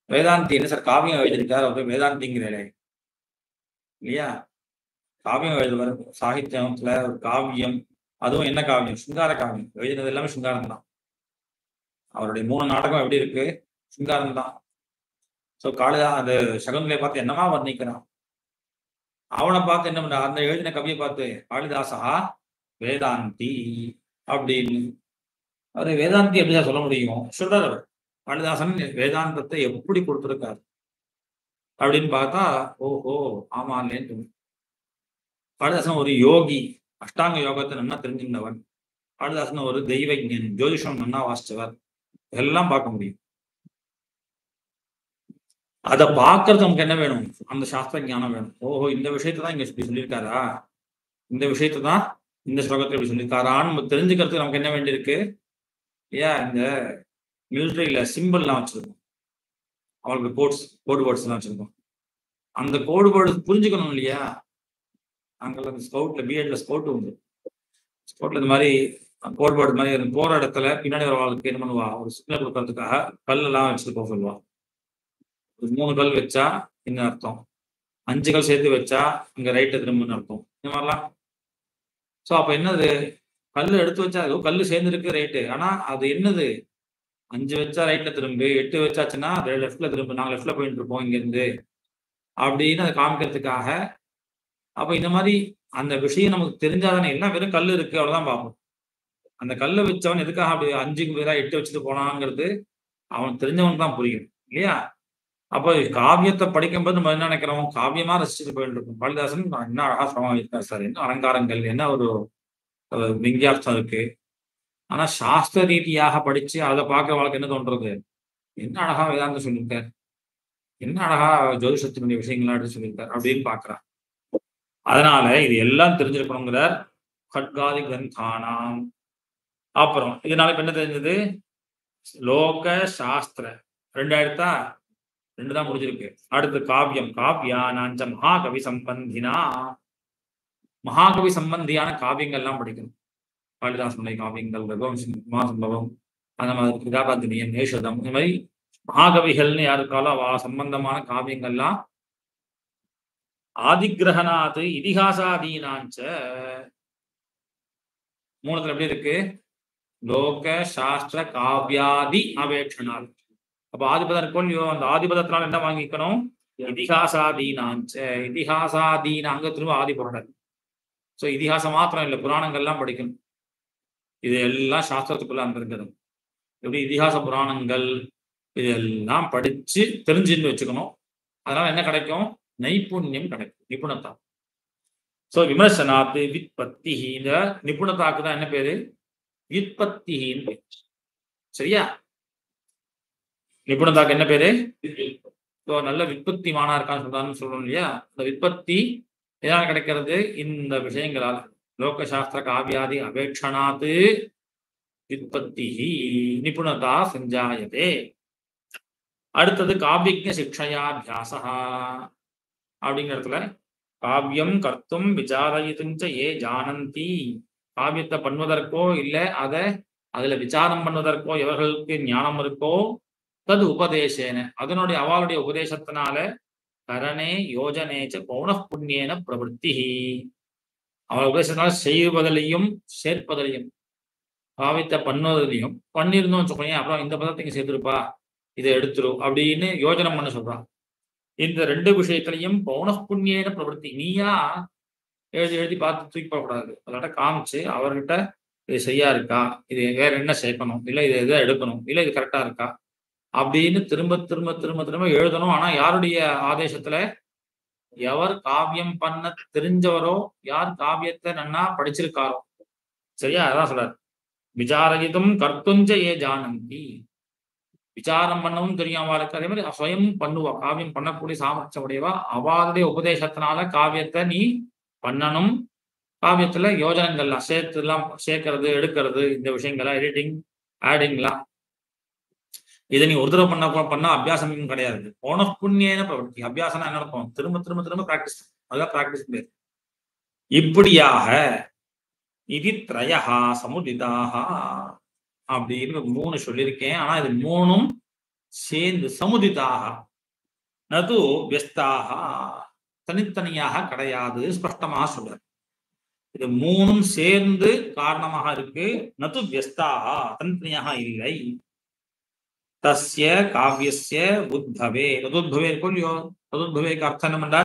வேதாந்தி என்ன சார் காவியம் எழுதியிருக்காரு, அவர் வேதாந்திங்கிறே இல்லையா? காவியம் எழுதுவார். சாகித்யத்துல ஒரு காவியம் அதுவும் என்ன காவியம்? சிங்கார காவியம். எழுதினது எல்லாமே சிங்காரம் தான். அவருடைய 3 நாடகம் எப்படி இருக்கு? சிங்காரம் தான். ஸோ அந்த சகுந்தலையை பார்த்து என்னமா வர்ணிக்கிறான். அவனை பார்த்து என்ன பண்ற? அந்த எழுதின கவியை பார்த்து காளிதாசா வேதாந்தி அப்படின்னு. அவரு வேதாந்தி எப்படிதான் சொல்ல முடியும்? சொல்றாரு அவர். காளிதாசன் வேதாந்தத்தை எப்படி கொடுத்திருக்காரு அப்படின்னு பார்த்தா, ஓஹோ ஆமா இல்லைன்னு. காளிதாசன் ஒரு யோகி, அஷ்டாங்க யோகத்தை நல்லா தெரிஞ்சிருந்தவன். காளிதாசன் ஒரு தெய்வஞன், ஜோதிஷம் நல்லா வாசிச்சவர். எல்லாம் பார்க்க முடியும். அதை பார்க்கறது நமக்கு என்ன வேணும்? அந்த சாஸ்திர ஞானம் வேணும். ஓஹோ இந்த விஷயத்தை தான் இங்க சொல்லியிருக்காரா, இந்த விஷயத்தை தான் இந்த ஸ்லோகத்தில் இப்படி சொல்லியிருக்காரான்னு நம்ம தெரிஞ்சுக்கிறதுக்கு நமக்கு என்ன வேண்டியிருக்கு? ஏன் இந்த மிலிட்ரியில சிம்பிள்லாம் வச்சிருக்கோம், அவங்களுக்கு கோடு வேர்ட்ஸ் எல்லாம் வச்சிருக்கோம். அந்த கோடு வேர்டு புரிஞ்சுக்கணும் இல்லையா? நாங்கள் அந்த ஸ்கவுட்ல பிஎட்ல ஸ்கவுட் உண்டு. ஸ்கவுட்ல இந்த மாதிரி கோடு வேர்டு மாதிரி போற இடத்துல பின்னாடி ஒரு வாழ்க்கை என்ன பண்ணுவா, ஒரு சிக்னல் கொடுக்கறதுக்காக கல்லெல்லாம் வச்சுட்டு போக சொல்லுவா. ஒரு 3 கல் வச்சா என்ன அர்த்தம், 5 கல் சேர்த்து வச்சா இங்க ரைட்டு திரும்புன்னு அர்த்தம். இந்த மாதிரிலாம். ஸோ அப்ப என்னது, கல் எடுத்து வச்சா கல் சேர்ந்துருக்கு ரைட்டு, ஆனா அது என்னது, 5 வச்சா ரைட்ல திரும்பு, 8 வச்சாச்சுன்னா லெஃப்ட்ல திரும்பு, நாங்க லெஃப்ட்ல போயிட்டு இருப்போம் இங்க இருந்து அப்படின்னு அதை காமிக்கிறதுக்காக. அப்ப இந்த மாதிரி அந்த விஷயம் நமக்கு தெரிஞ்சாதானே, எல்லாம் வெறும் கல் இருக்கு அவ்வளவுதான் பார்ப்போம். அந்த கல்லை வச்சவன் எதுக்காக அப்படி 5க்கு பதிலாக 8 வச்சுட்டு போனாங்கிறது அவன் தெரிஞ்சவனுக்கு தான் புரியும் இல்லையா? அப்போ காவியத்தை படிக்கும்போது நம்ம என்ன நினைக்கிறோம், காவியமா ரசிச்சுட்டு போயிட்டு இருக்கோம். காளிதாசன் என்ன அழகா சமம் இருக்காரு சார், என்ன அலங்காரங்கள், என்ன ஒரு விஞ்ஞாசம் இருக்கு. ஆனா சாஸ்திர ரீதியாக படிச்சு அதை பார்க்கறவங்களுக்கு என்ன தோன்றது, என்ன அழகா வேதாந்தம் சொல்லியிருக்காரு, என்ன அழகா ஜோதிஷத்தினுடைய விஷயங்கள்லாம் எடுத்து சொல்லியிருக்காரு அப்படின்னு பாக்குறான். அதனால இது எல்லாம் தெரிஞ்சிருக்கணுங்கிற கட்காதி கிரந்தானாம். அப்புறம் இதனால இப்ப என்ன தெரிஞ்சது, லோக சாஸ்திர 2 ஆயிரத்தா, 2 தான் முடிஞ்சிருக்கு. அடுத்து காவியம், காவியானாஞ்ச மகாகவி சம்பந்தினா, மகாகவி சம்பந்தியான காவியங்கள்லாம் படிக்கணும். காளிதாசனுடைய காவியங்கள், ரகுவம்சம், அந்த மாதிரி கிதாபாத்தினியன், நேஷதம், இந்த மாதிரி மகாகவிகள்னு யாருக்காலும் அவ சம்பந்தமான காவியங்கள்லாம். ஆதிகிரகணாத் இதிகாசாதீனாஞ்ச 3த்துல எப்படி இருக்கு, லோக சாஸ்திர காவியாதி அபேட்சணால். அப்ப ஆதிபதம் இருக்கும் இல்லையோ, அந்த ஆதிபதத்தினால என்ன வாங்கிக்கணும், இதிகாசாதீனாஞ்ச. இதிகாசாதீன அங்க திரும்ப ஆதிபுரணர். ஸோ இதிகாசம் மாத்திரம் இல்லை, புராணங்கள்லாம் படிக்கணும். இது எல்லாம் சாஸ்திரத்துக்குள்ள அந்தர்கதம். எப்படி இதிகாச புராணங்கள் இதெல்லாம் படிச்சு தெரிஞ்சுன்னு வச்சுக்கணும். அதனால என்ன கிடைக்கும், நைபுண்யம் கிடைக்கும், நிபுணத்தா. ஸோ விமர்சனாத்து வித்பத்தி, இந்த நிபுணத்தாக்கு தான் என்ன பேரு, வித்பத்தின்னு பேரு. சரியா? நிபுணத்தாக்கு என்ன பேரு? ஸோ நல்ல விற்பத்திமானா இருக்கான்னு சொல்றான்னு சொல்லணும் இல்லையா? இந்த விற்பத்தி எதனால கிடைக்கிறது, இந்த விஷயங்களால். லோகசாஸ்திர காவியாதி அபேட்சணாத்து விற்பத்தி நிபுணதா சஞ்சாயதே. அடுத்தது காவியஜ்ஞ சிக்ஷயாபியாசா அப்படிங்கிற இடத்துல, காவியம் கர்த்தும் விசாரயிதுஞ்ச ஏ ஜானந்தி. காவியத்தை பண்ணுவதற்கோ இல்லை அதுல விசாரம் பண்ணுவதற்கோ எவர்களுக்கு ஞானம் இருக்கோ, தது உபதேசேன அதனுடைய அவளுடைய உபதேசத்தினால, கரணே யோஜனேச்ச பௌனఃபுண்ணியேன பிரவருத்தி. அவள் உபதேசத்தினால செய்வதிலையும் சேர்ப்பதிலையும், காவியத்தை பண்ணுவதிலையும் பண்ணிருந்தோம் வச்சுக்கோங்க, அப்புறம் இந்த பதத்தை இங்க சேர்த்துருப்பா, இதை எடுத்துரும் அப்படின்னு யோஜனை பண்ண சொல்றான். இந்த 2 விஷயத்திலையும் பௌனఃபுண்ணியேன பிரவருத்தி. நீயா எழுதி பார்த்து தூக்கி போடக்கூடாது, அதோட காமிச்சு அவர்கிட்ட இது சரியா இருக்கா, இது வேற என்ன சேர்க்கணும், இல்லை இது எதை எடுக்கணும், இல்லை இது கரெக்டா இருக்கா அப்படின்னு திரும்ப திரும்ப திரும்ப திரும்ப எழுதணும். ஆனா யாருடைய ஆதேசத்துல, எவர் காவியம் பண்ண தெரிஞ்சவரோ, யார் காவியத்தை நன்னா படிச்சிருக்காரோ. சரியா? அதான் சொல்றாரு, விசாரகிதம் கர்த்துஞ்ச ஏ ஜானந்தி. விசாரம் பண்ணவும் தெரியும் அவளுக்கு, அதே மாதிரி சுயம் பண்ணுவா, காவியம் பண்ணக்கூடிய சாமர்த்தியம் உடையவா. அவளுடைய உபதேசத்தினால காவியத்தை நீ பண்ணணும். காவியத்துல யோஜனங்கள்லாம் சேர்க்கறது எடுக்கிறது, இந்த விஷயங்கள்லாம் எடிட்டிங் ஆடிங்லாம், இதை நீ ஒரு தடவை பண்ணா அபியாசம் கிடையாது. பௌனఃபுண்ணியேன பிரவருத்தி. அபியாசம் என்ன நடக்கும், திரும்ப திரும்ப திரும்ப பிராக்டிஸ். அதுதான் பிராக்டிஸ் பேர். இப்படியாக இது த்ரயஹா சமுதிதாக அப்படின்னு 3 சொல்லியிருக்கேன். ஆனா இது 3ம் சேர்ந்து சமுதிதாக, நது வியஸ்தாக, தனித்தனியாக கிடையாது, ஸ்பஷ்டமாக சொல்றாரு. இது மூணும் சேர்ந்து காரணமாக இருக்கு. நது வியஸ்தாக தன்னியாக இல்லை. தஸ்ய காவியஸ்ய உத்பவே. ததுத்பவே இருக்கும் இல்லையோ, ததுத்பவேக்கு அர்த்தம் என்னண்டா